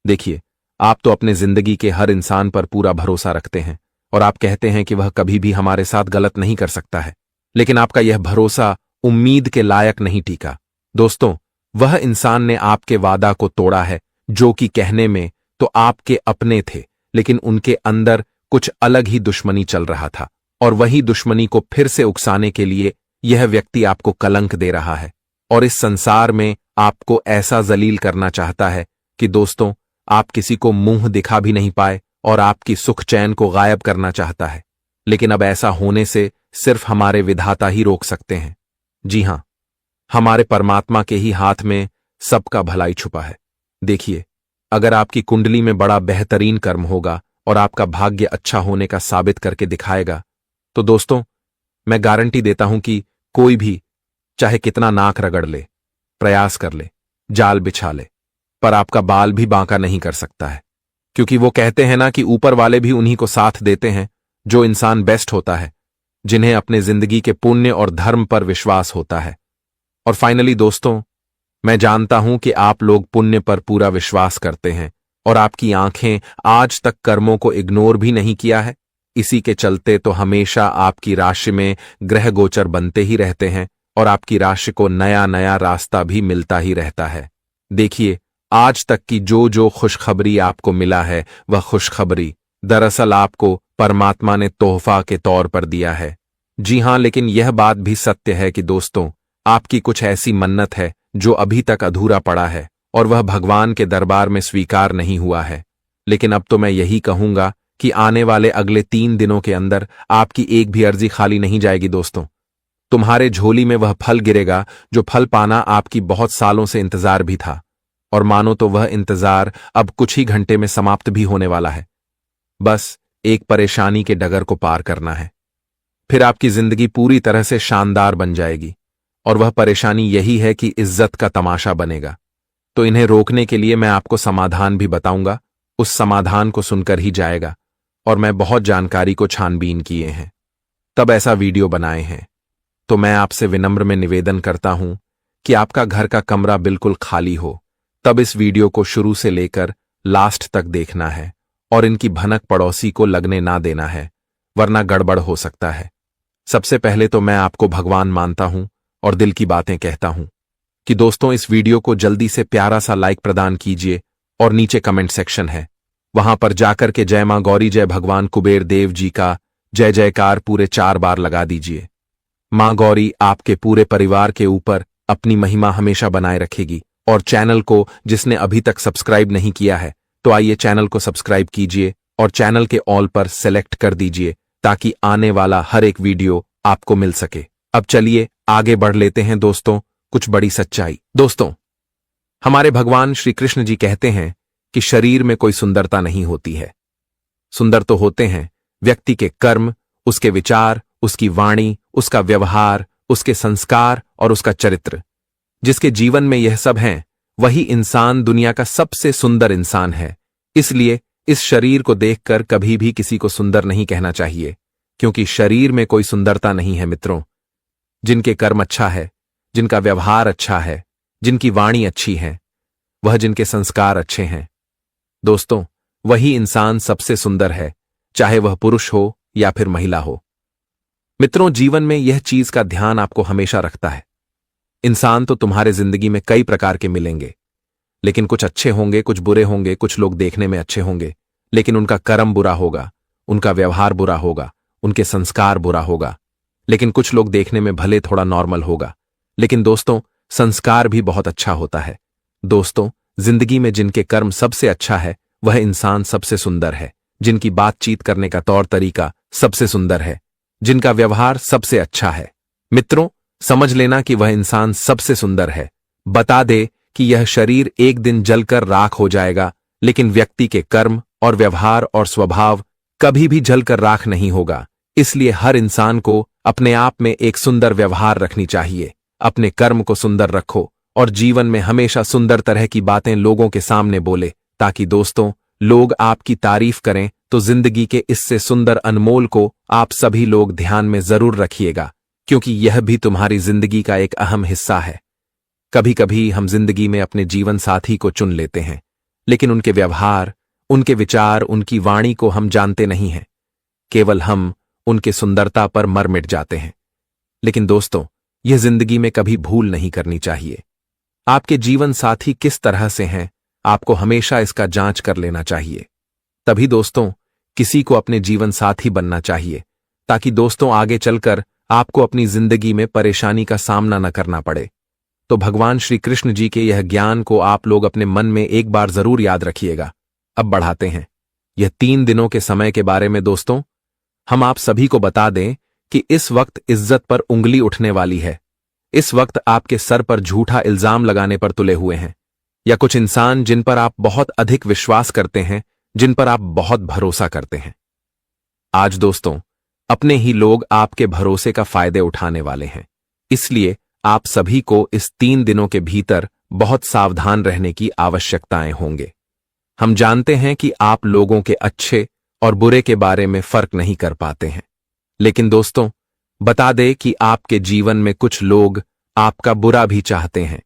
देखिए, आप तो अपने जिंदगी के हर इंसान पर पूरा भरोसा रखते हैं और आप कहते हैं कि वह कभी भी हमारे साथ गलत नहीं कर सकता है, लेकिन आपका यह भरोसा उम्मीद के लायक नहीं टिका। दोस्तों, वह इंसान ने आपके वादा को तोड़ा है, जो कि कहने में तो आपके अपने थे, लेकिन उनके अंदर कुछ अलग ही दुश्मनी चल रहा था। और वही दुश्मनी को फिर से उकसाने के लिए यह व्यक्ति आपको कलंक दे रहा है और इस संसार में आपको ऐसा जलील करना चाहता है कि दोस्तों, आप किसी को मुंह दिखा भी नहीं पाए और आपकी सुख चैन को गायब करना चाहता है। लेकिन अब ऐसा होने से सिर्फ हमारे विधाता ही रोक सकते हैं। जी हां, हमारे परमात्मा के ही हाथ में सबका भलाई छुपा है। देखिए, अगर आपकी कुंडली में बड़ा बेहतरीन कर्म होगा और आपका भाग्य अच्छा होने का साबित करके दिखाएगा, तो दोस्तों, मैं गारंटी देता हूं कि कोई भी चाहे कितना नाक रगड़ ले, प्रयास कर ले, जाल बिछा ले, पर आपका बाल भी बांका नहीं कर सकता है। क्योंकि वो कहते हैं ना कि ऊपर वाले भी उन्हीं को साथ देते हैं जो इंसान बेस्ट होता है, जिन्हें अपने जिंदगी के पुण्य और धर्म पर विश्वास होता है। और फाइनली दोस्तों, मैं जानता हूं कि आप लोग पुण्य पर पूरा विश्वास करते हैं और आपकी आंखें आज तक कर्मों को इग्नोर भी नहीं किया है। इसी के चलते तो हमेशा आपकी राशि में ग्रह गोचर बनते ही रहते हैं और आपकी राशि को नया नया रास्ता भी मिलता ही रहता है। देखिए, आज तक की जो खुशखबरी आपको मिला है, वह खुशखबरी दरअसल आपको परमात्मा ने तोहफा के तौर पर दिया है। जी हां, लेकिन यह बात भी सत्य है कि दोस्तों, आपकी कुछ ऐसी मन्नत है जो अभी तक अधूरा पड़ा है और वह भगवान के दरबार में स्वीकार नहीं हुआ है। लेकिन अब तो मैं यही कहूंगा कि आने वाले अगले 3 दिनों के अंदर आपकी एक भी अर्जी खाली नहीं जाएगी दोस्तों। तुम्हारे झोली में वह फल गिरेगा जो फल पाना आपकी बहुत सालों से इंतजार भी था। और मानो तो वह इंतजार अब कुछ ही घंटे में समाप्त भी होने वाला है। बस एक परेशानी के डगर को पार करना है, फिर आपकी जिंदगी पूरी तरह से शानदार बन जाएगी। और वह परेशानी यही है कि इज्जत का तमाशा बनेगा। तो इन्हें रोकने के लिए मैं आपको समाधान भी बताऊंगा, उस समाधान को सुनकर ही जाएगा। और मैं बहुत जानकारी को छानबीन किए हैं, तब ऐसा वीडियो बनाए हैं। तो मैं आपसे विनम्र में निवेदन करता हूं कि आपका घर का कमरा बिल्कुल खाली हो, तब इस वीडियो को शुरू से लेकर लास्ट तक देखना है और इनकी भनक पड़ोसी को लगने ना देना है, वरना गड़बड़ हो सकता है। सबसे पहले तो मैं आपको भगवान मानता हूं और दिल की बातें कहता हूं कि दोस्तों, इस वीडियो को जल्दी से प्यारा सा लाइक प्रदान कीजिए और नीचे कमेंट सेक्शन है, वहां पर जाकर के जय मां गौरी, जय भगवान कुबेर देव जी का जय जयकार पूरे 4 बार लगा दीजिए। मां गौरी आपके पूरे परिवार के ऊपर अपनी महिमा हमेशा बनाए रखेगी। और चैनल को जिसने अभी तक सब्सक्राइब नहीं किया है, तो आइए चैनल को सब्सक्राइब कीजिए और चैनल के ऑल पर सेलेक्ट कर दीजिए, ताकि आने वाला हर एक वीडियो आपको मिल सके। अब चलिए आगे बढ़ लेते हैं दोस्तों, कुछ बड़ी सच्चाई। दोस्तों, हमारे भगवान श्री कृष्ण जी कहते हैं कि शरीर में कोई सुंदरता नहीं होती है। सुंदर तो होते हैं व्यक्ति के कर्म, उसके विचार, उसकी वाणी, उसका व्यवहार, उसके संस्कार और उसका चरित्र। जिसके जीवन में यह सब हैं, वही इंसान दुनिया का सबसे सुंदर इंसान है। इसलिए इस शरीर को देखकर कभी भी किसी को सुंदर नहीं कहना चाहिए, क्योंकि शरीर में कोई सुंदरता नहीं है मित्रों। जिनके कर्म अच्छा है, जिनका व्यवहार अच्छा है, जिनकी वाणी अच्छी है, वह जिनके संस्कार अच्छे हैं, दोस्तों, वही इंसान सबसे सुंदर है, चाहे वह पुरुष हो या फिर महिला हो। मित्रों, जीवन में यह चीज का ध्यान आपको हमेशा रखता है। इंसान तो तुम्हारे जिंदगी में कई प्रकार के मिलेंगे, लेकिन कुछ अच्छे होंगे, कुछ बुरे होंगे। कुछ लोग देखने में अच्छे होंगे, लेकिन उनका कर्म बुरा होगा, उनका व्यवहार बुरा होगा, उनके संस्कार बुरा होगा। लेकिन कुछ लोग देखने में भले थोड़ा नॉर्मल होगा, लेकिन दोस्तों, संस्कार भी बहुत अच्छा होता है। दोस्तों, जिंदगी में जिनके कर्म सबसे अच्छा है, वह इंसान सबसे सुंदर है जिनकी बातचीत करने का तौर तरीका सबसे सुंदर है, जिनका व्यवहार सबसे अच्छा है। मित्रों, समझ लेना कि वह इंसान सबसे सुंदर है। बता दे कि यह शरीर एक दिन जलकर राख हो जाएगा, लेकिन व्यक्ति के कर्म और व्यवहार और स्वभाव कभी भी जलकर राख नहीं होगा। इसलिए हर इंसान को अपने आप में एक सुंदर व्यवहार रखनी चाहिए। अपने कर्म को सुंदर रखो और जीवन में हमेशा सुंदर तरह की बातें लोगों के सामने बोले, ताकि दोस्तों लोग आपकी तारीफ करें तो जिंदगी के इससे सुंदर अनमोल को आप सभी लोग ध्यान में जरूर रखिएगा, क्योंकि यह भी तुम्हारी जिंदगी का एक अहम हिस्सा है। कभी कभी हम जिंदगी में अपने जीवन साथी को चुन लेते हैं, लेकिन उनके व्यवहार, उनके विचार, उनकी वाणी को हम जानते नहीं हैं। केवल हम उनके सुंदरता पर मर मिट जाते हैं। लेकिन दोस्तों, यह जिंदगी में कभी भूल नहीं करनी चाहिए। आपके जीवन साथी किस तरह से हैं, आपको हमेशा इसका जांच कर लेना चाहिए। तभी दोस्तों किसी को अपने जीवन साथी बनना चाहिए, ताकि दोस्तों आगे चलकर आपको अपनी जिंदगी में परेशानी का सामना न करना पड़े। तो भगवान श्री कृष्ण जी के यह ज्ञान को आप लोग अपने मन में एक बार जरूर याद रखिएगा। अब बढ़ाते हैं यह 3 दिनों के समय के बारे में। दोस्तों, हम आप सभी को बता दें कि इस वक्त इज्जत पर उंगली उठने वाली है। इस वक्त आपके सर पर झूठा इल्जाम लगाने पर तुले हुए हैं, या कुछ इंसान जिन पर आप बहुत अधिक विश्वास करते हैं, जिन पर आप बहुत भरोसा करते हैं। आज दोस्तों अपने ही लोग आपके भरोसे का फायदे उठाने वाले हैं। इसलिए आप सभी को इस 3 दिनों के भीतर बहुत सावधान रहने की आवश्यकताएं होंगे। हम जानते हैं कि आप लोगों के अच्छे और बुरे के बारे में फर्क नहीं कर पाते हैं, लेकिन दोस्तों बता दें कि आपके जीवन में कुछ लोग आपका बुरा भी चाहते हैं,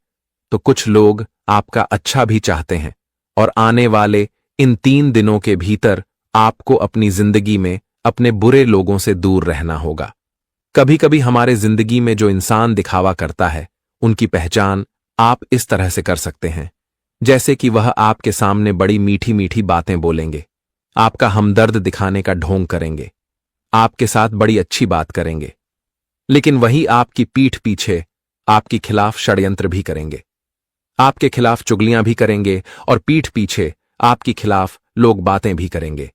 तो कुछ लोग आपका अच्छा भी चाहते हैं। और आने वाले इन 3 दिनों के भीतर आपको अपनी जिंदगी में अपने बुरे लोगों से दूर रहना होगा। कभी कभी हमारे जिंदगी में जो इंसान दिखावा करता है, उनकी पहचान आप इस तरह से कर सकते हैं, जैसे कि वह आपके सामने बड़ी मीठी मीठी बातें बोलेंगे, आपका हमदर्द दिखाने का ढोंग करेंगे, आपके साथ बड़ी अच्छी बात करेंगे, लेकिन वही आपकी पीठ पीछे आपके खिलाफ षड्यंत्र भी करेंगे। आपके खिलाफ चुगलियां भी करेंगे और पीठ पीछे आपके खिलाफ लोग बातें भी करेंगे।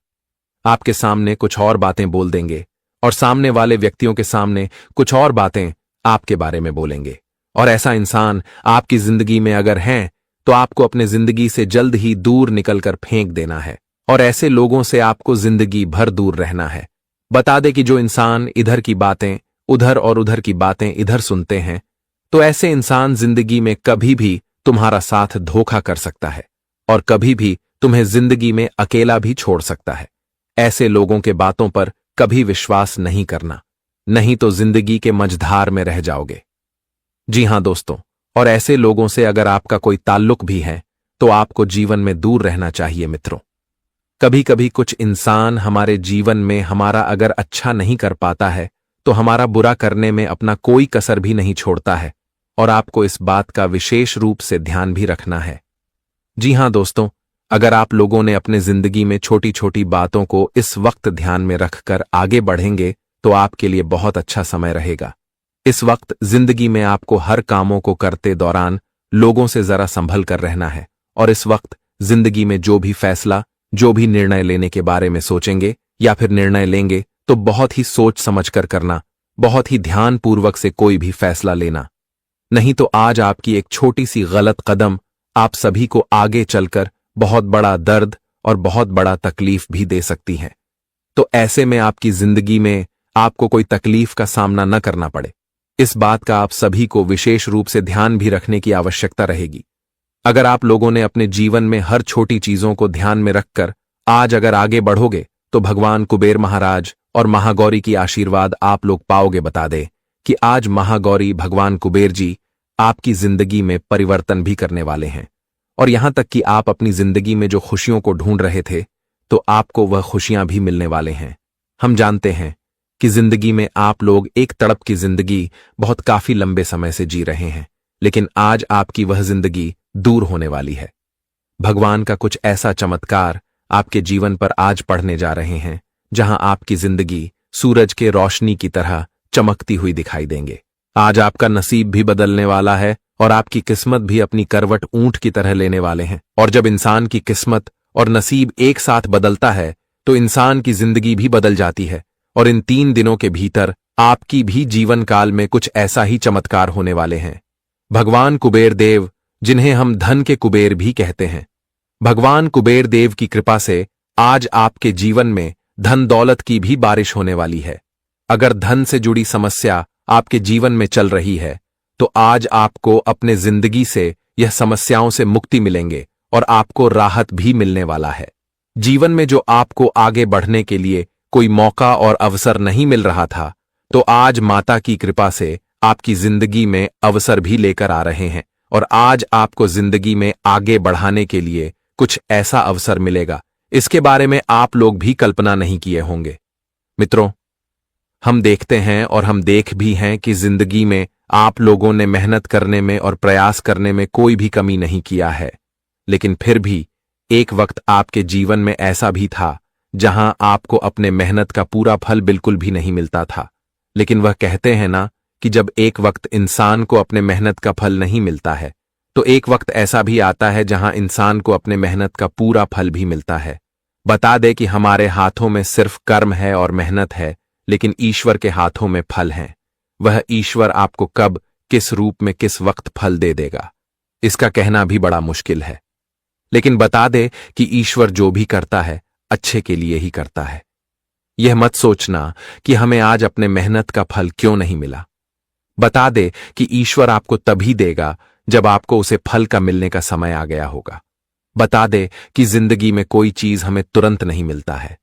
आपके सामने कुछ और बातें बोल देंगे और सामने वाले व्यक्तियों के सामने कुछ और बातें आपके बारे में बोलेंगे। और ऐसा इंसान आपकी जिंदगी में अगर है, तो आपको अपने जिंदगी से जल्द ही दूर निकलकर फेंक देना है, और ऐसे लोगों से आपको जिंदगी भर दूर रहना है। बता दे कि जो इंसान इधर की बातें उधर और उधर की बातें इधर सुनते हैं, तो ऐसे इंसान जिंदगी में कभी भी तुम्हारा साथ धोखा कर सकता है और कभी भी तुम्हें जिंदगी में अकेला भी छोड़ सकता है। ऐसे लोगों के बातों पर कभी विश्वास नहीं करना, नहीं तो जिंदगी के मझधार में रह जाओगे। जी हां दोस्तों, और ऐसे लोगों से अगर आपका कोई ताल्लुक भी है, तो आपको जीवन में दूर रहना चाहिए। मित्रों, कभी कभी कुछ इंसान हमारे जीवन में हमारा अगर अच्छा नहीं कर पाता है, तो हमारा बुरा करने में अपना कोई कसर भी नहीं छोड़ता है, और आपको इस बात का विशेष रूप से ध्यान भी रखना है। जी हां दोस्तों, अगर आप लोगों ने अपने जिंदगी में छोटी छोटी बातों को इस वक्त ध्यान में रखकर आगे बढ़ेंगे, तो आपके लिए बहुत अच्छा समय रहेगा। इस वक्त जिंदगी में आपको हर कामों को करते दौरान लोगों से जरा संभल कर रहना है, और इस वक्त जिंदगी में जो भी फैसला, जो भी निर्णय लेने के बारे में सोचेंगे या फिर निर्णय लेंगे, तो बहुत ही सोच समझकर करना, बहुत ही ध्यानपूर्वक से कोई भी फैसला लेना। नहीं तो आज आपकी एक छोटी सी गलत कदम आप सभी को आगे चलकर बहुत बड़ा दर्द और बहुत बड़ा तकलीफ भी दे सकती है। तो ऐसे में आपकी जिंदगी में आपको कोई तकलीफ का सामना न करना पड़े, इस बात का आप सभी को विशेष रूप से ध्यान भी रखने की आवश्यकता रहेगी। अगर आप लोगों ने अपने जीवन में हर छोटी चीजों को ध्यान में रखकर आज अगर आगे बढ़ोगे, तो भगवान कुबेर महाराज और महागौरी की आशीर्वाद आप लोग पाओगे। बता दे कि आज महागौरी भगवान कुबेर जी आपकी जिंदगी में परिवर्तन भी करने वाले हैं, और यहां तक कि आप अपनी जिंदगी में जो खुशियों को ढूंढ रहे थे, तो आपको वह खुशियां भी मिलने वाले हैं। हम जानते हैं कि जिंदगी में आप लोग एक तड़प की जिंदगी बहुत काफी लंबे समय से जी रहे हैं, लेकिन आज आपकी वह जिंदगी दूर होने वाली है। भगवान का कुछ ऐसा चमत्कार आपके जीवन पर आज पढ़ने जा रहे हैं, जहां आपकी जिंदगी सूरज के रोशनी की तरह चमकती हुई दिखाई देंगे। आज आपका नसीब भी बदलने वाला है, और आपकी किस्मत भी अपनी करवट ऊंट की तरह लेने वाले हैं। और जब इंसान की किस्मत और नसीब एक साथ बदलता है तो इंसान की जिंदगी भी बदल जाती है। और इन 3 दिनों के भीतर आपकी भी जीवन काल में कुछ ऐसा ही चमत्कार होने वाले हैं। भगवान कुबेर देव, जिन्हें हम धन के कुबेर भी कहते हैं, भगवान कुबेर देव की कृपा से आज आपके जीवन में धन दौलत की भी बारिश होने वाली है। अगर धन से जुड़ी समस्या आपके जीवन में चल रही है तो आज आपको अपने जिंदगी से यह समस्याओं से मुक्ति मिलेंगे और आपको राहत भी मिलने वाला है। जीवन में जो आपको आगे बढ़ने के लिए कोई मौका और अवसर नहीं मिल रहा था, तो आज माता की कृपा से आपकी जिंदगी में अवसर भी लेकर आ रहे हैं और आज आपको जिंदगी में आगे बढ़ाने के लिए कुछ ऐसा अवसर मिलेगा, इसके बारे में आप लोग भी कल्पना नहीं किए होंगे। मित्रों, हम देखते हैं और हम देख भी हैं कि जिंदगी में आप लोगों ने मेहनत करने में और प्रयास करने में कोई भी कमी नहीं किया है, लेकिन फिर भी एक वक्त आपके जीवन में ऐसा भी था जहां आपको अपने मेहनत का पूरा फल बिल्कुल भी नहीं मिलता था। लेकिन वह कहते हैं ना कि जब एक वक्त इंसान को अपने मेहनत का फल नहीं मिलता है तो एक वक्त ऐसा भी आता है जहां इंसान को अपने मेहनत का पूरा फल भी मिलता है। बता दे कि हमारे हाथों में सिर्फ कर्म है और मेहनत है, लेकिन ईश्वर के हाथों में फल हैं। वह ईश्वर आपको कब, किस रूप में, किस वक्त फल दे देगा, इसका कहना भी बड़ा मुश्किल है। लेकिन बता दे कि ईश्वर जो भी करता है अच्छे के लिए ही करता है। यह मत सोचना कि हमें आज अपने मेहनत का फल क्यों नहीं मिला। बता दे कि ईश्वर आपको तभी देगा जब आपको उसे फल का मिलने का समय आ गया होगा। बता दे कि जिंदगी में कोई चीज हमें तुरंत नहीं मिलता है,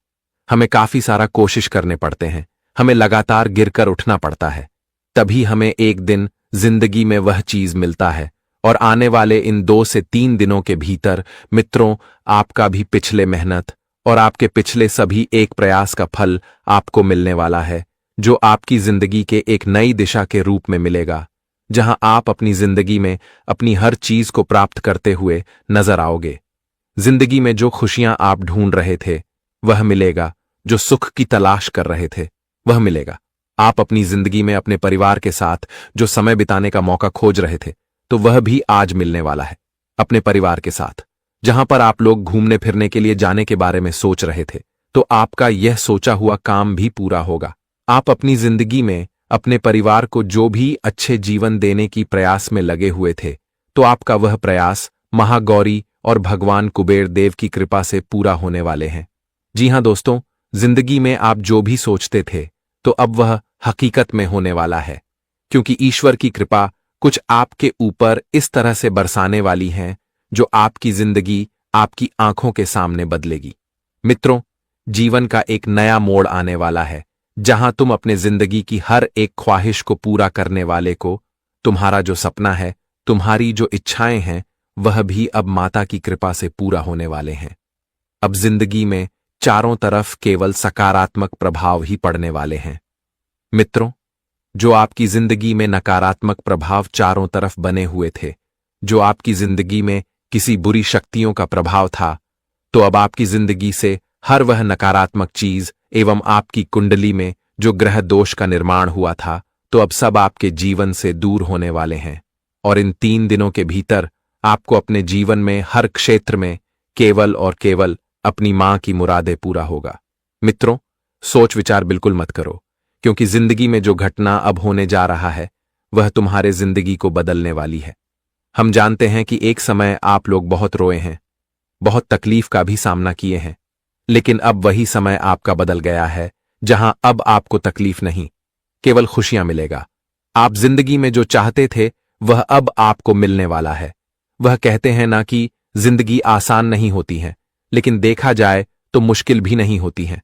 हमें काफी सारा कोशिश करने पड़ते हैं, हमें लगातार गिरकर उठना पड़ता है, तभी हमें एक दिन जिंदगी में वह चीज मिलता है। और आने वाले इन 2 से 3 दिनों के भीतर मित्रों, आपका भी पिछले मेहनत और आपके पिछले सभी एक प्रयास का फल आपको मिलने वाला है, जो आपकी जिंदगी के एक नई दिशा के रूप में मिलेगा, जहां आप अपनी जिंदगी में अपनी हर चीज को प्राप्त करते हुए नजर आओगे। जिंदगी में जो खुशियां आप ढूंढ रहे थे वह मिलेगा, जो सुख की तलाश कर रहे थे वह मिलेगा। आप अपनी जिंदगी में अपने परिवार के साथ जो समय बिताने का मौका खोज रहे थे तो वह भी आज मिलने वाला है। अपने परिवार के साथ जहां पर आप लोग घूमने फिरने के लिए जाने के बारे में सोच रहे थे, तो आपका यह सोचा हुआ काम भी पूरा होगा। आप अपनी जिंदगी में अपने परिवार को जो भी अच्छे जीवन देने की प्रयास में लगे हुए थे, तो आपका वह प्रयास महागौरी और भगवान कुबेर देव की कृपा से पूरा होने वाले हैं। जी हां दोस्तों, जिंदगी में आप जो भी सोचते थे तो अब वह हकीकत में होने वाला है, क्योंकि ईश्वर की कृपा कुछ आपके ऊपर इस तरह से बरसाने वाली है जो आपकी जिंदगी आपकी आंखों के सामने बदलेगी। मित्रों, जीवन का एक नया मोड़ आने वाला है, जहां तुम अपने जिंदगी की हर एक ख्वाहिश को पूरा करने वाले को, तुम्हारा जो सपना है, तुम्हारी जो इच्छाएं हैं, वह भी अब माता की कृपा से पूरा होने वाले हैं। अब जिंदगी में चारों तरफ केवल सकारात्मक प्रभाव ही पड़ने वाले हैं। मित्रों, जो आपकी जिंदगी में नकारात्मक प्रभाव चारों तरफ बने हुए थे, जो आपकी जिंदगी में किसी बुरी शक्तियों का प्रभाव था, तो अब आपकी जिंदगी से हर वह नकारात्मक चीज एवं आपकी कुंडली में जो ग्रह दोष का निर्माण हुआ था, तो अब सब आपके जीवन से दूर होने वाले हैं। और इन 3 दिनों के भीतर आपको अपने जीवन में हर क्षेत्र में केवल और केवल अपनी मां की मुरादें पूरा होगा। मित्रों, सोच विचार बिल्कुल मत करो, क्योंकि जिंदगी में जो घटना अब होने जा रहा है वह तुम्हारे जिंदगी को बदलने वाली है। हम जानते हैं कि एक समय आप लोग बहुत रोए हैं, बहुत तकलीफ का भी सामना किए हैं, लेकिन अब वही समय आपका बदल गया है, जहां अब आपको तकलीफ नहीं, केवल खुशियां मिलेगा। आप जिंदगी में जो चाहते थे वह अब आपको मिलने वाला है। वह कहते हैं ना कि जिंदगी आसान नहीं होती है, लेकिन देखा जाए तो मुश्किल भी नहीं होती है।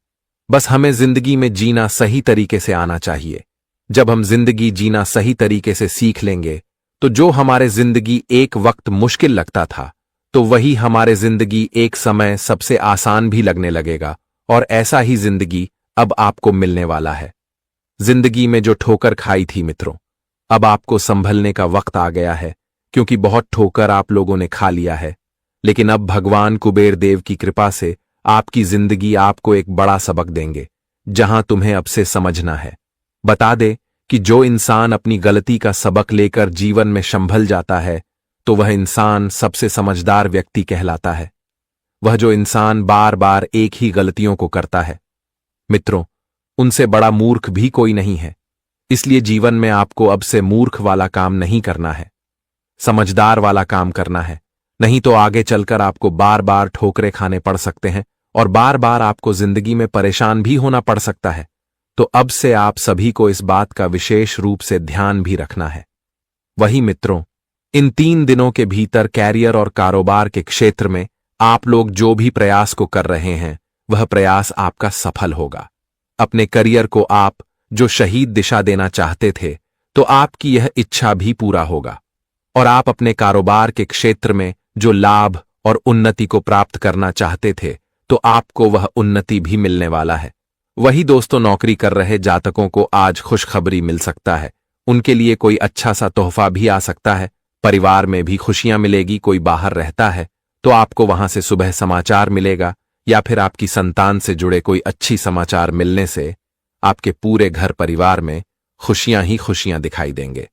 बस हमें जिंदगी में जीना सही तरीके से आना चाहिए। जब हम जिंदगी जीना सही तरीके से सीख लेंगे, तो जो हमारे जिंदगी एक वक्त मुश्किल लगता था, तो वही हमारे जिंदगी एक समय सबसे आसान भी लगने लगेगा। और ऐसा ही जिंदगी अब आपको मिलने वाला है। जिंदगी में जो ठोकर खाई थी मित्रों, अब आपको संभलने का वक्त आ गया है, क्योंकि बहुत ठोकर आप लोगों ने खा लिया है। लेकिन अब भगवान कुबेर देव की कृपा से आपकी जिंदगी आपको एक बड़ा सबक देंगे, जहां तुम्हें अब से समझना है। बता दे कि जो इंसान अपनी गलती का सबक लेकर जीवन में संभल जाता है, तो वह इंसान सबसे समझदार व्यक्ति कहलाता है। वह जो इंसान बार बार एक ही गलतियों को करता है। मित्रों, उनसे बड़ा मूर्ख भी कोई नहीं है। इसलिए जीवन में आपको अब से मूर्ख वाला काम नहीं करना है, समझदार वाला काम करना है। नहीं तो आगे चलकर आपको बार बार ठोकरे खाने पड़ सकते हैं और बार बार आपको जिंदगी में परेशान भी होना पड़ सकता है। तो अब से आप सभी को इस बात का विशेष रूप से ध्यान भी रखना है। वही मित्रों, इन 3 दिनों के भीतर कैरियर और कारोबार के क्षेत्र में आप लोग जो भी प्रयास को कर रहे हैं, वह प्रयास आपका सफल होगा। अपने करियर को आप जो शहीद दिशा देना चाहते थे, तो आपकी यह इच्छा भी पूरा होगा। और आप अपने कारोबार के क्षेत्र में जो लाभ और उन्नति को प्राप्त करना चाहते थे, तो आपको वह उन्नति भी मिलने वाला है। वही दोस्तों, नौकरी कर रहे जातकों को आज खुशखबरी मिल सकता है। उनके लिए कोई अच्छा सा तोहफा भी आ सकता है। परिवार में भी खुशियां मिलेगी। कोई बाहर रहता है तो आपको वहां से सुबह समाचार मिलेगा, या फिर आपकी संतान से जुड़े कोई अच्छी समाचार मिलने से आपके पूरे घर परिवार में खुशियां ही खुशियां दिखाई देंगे।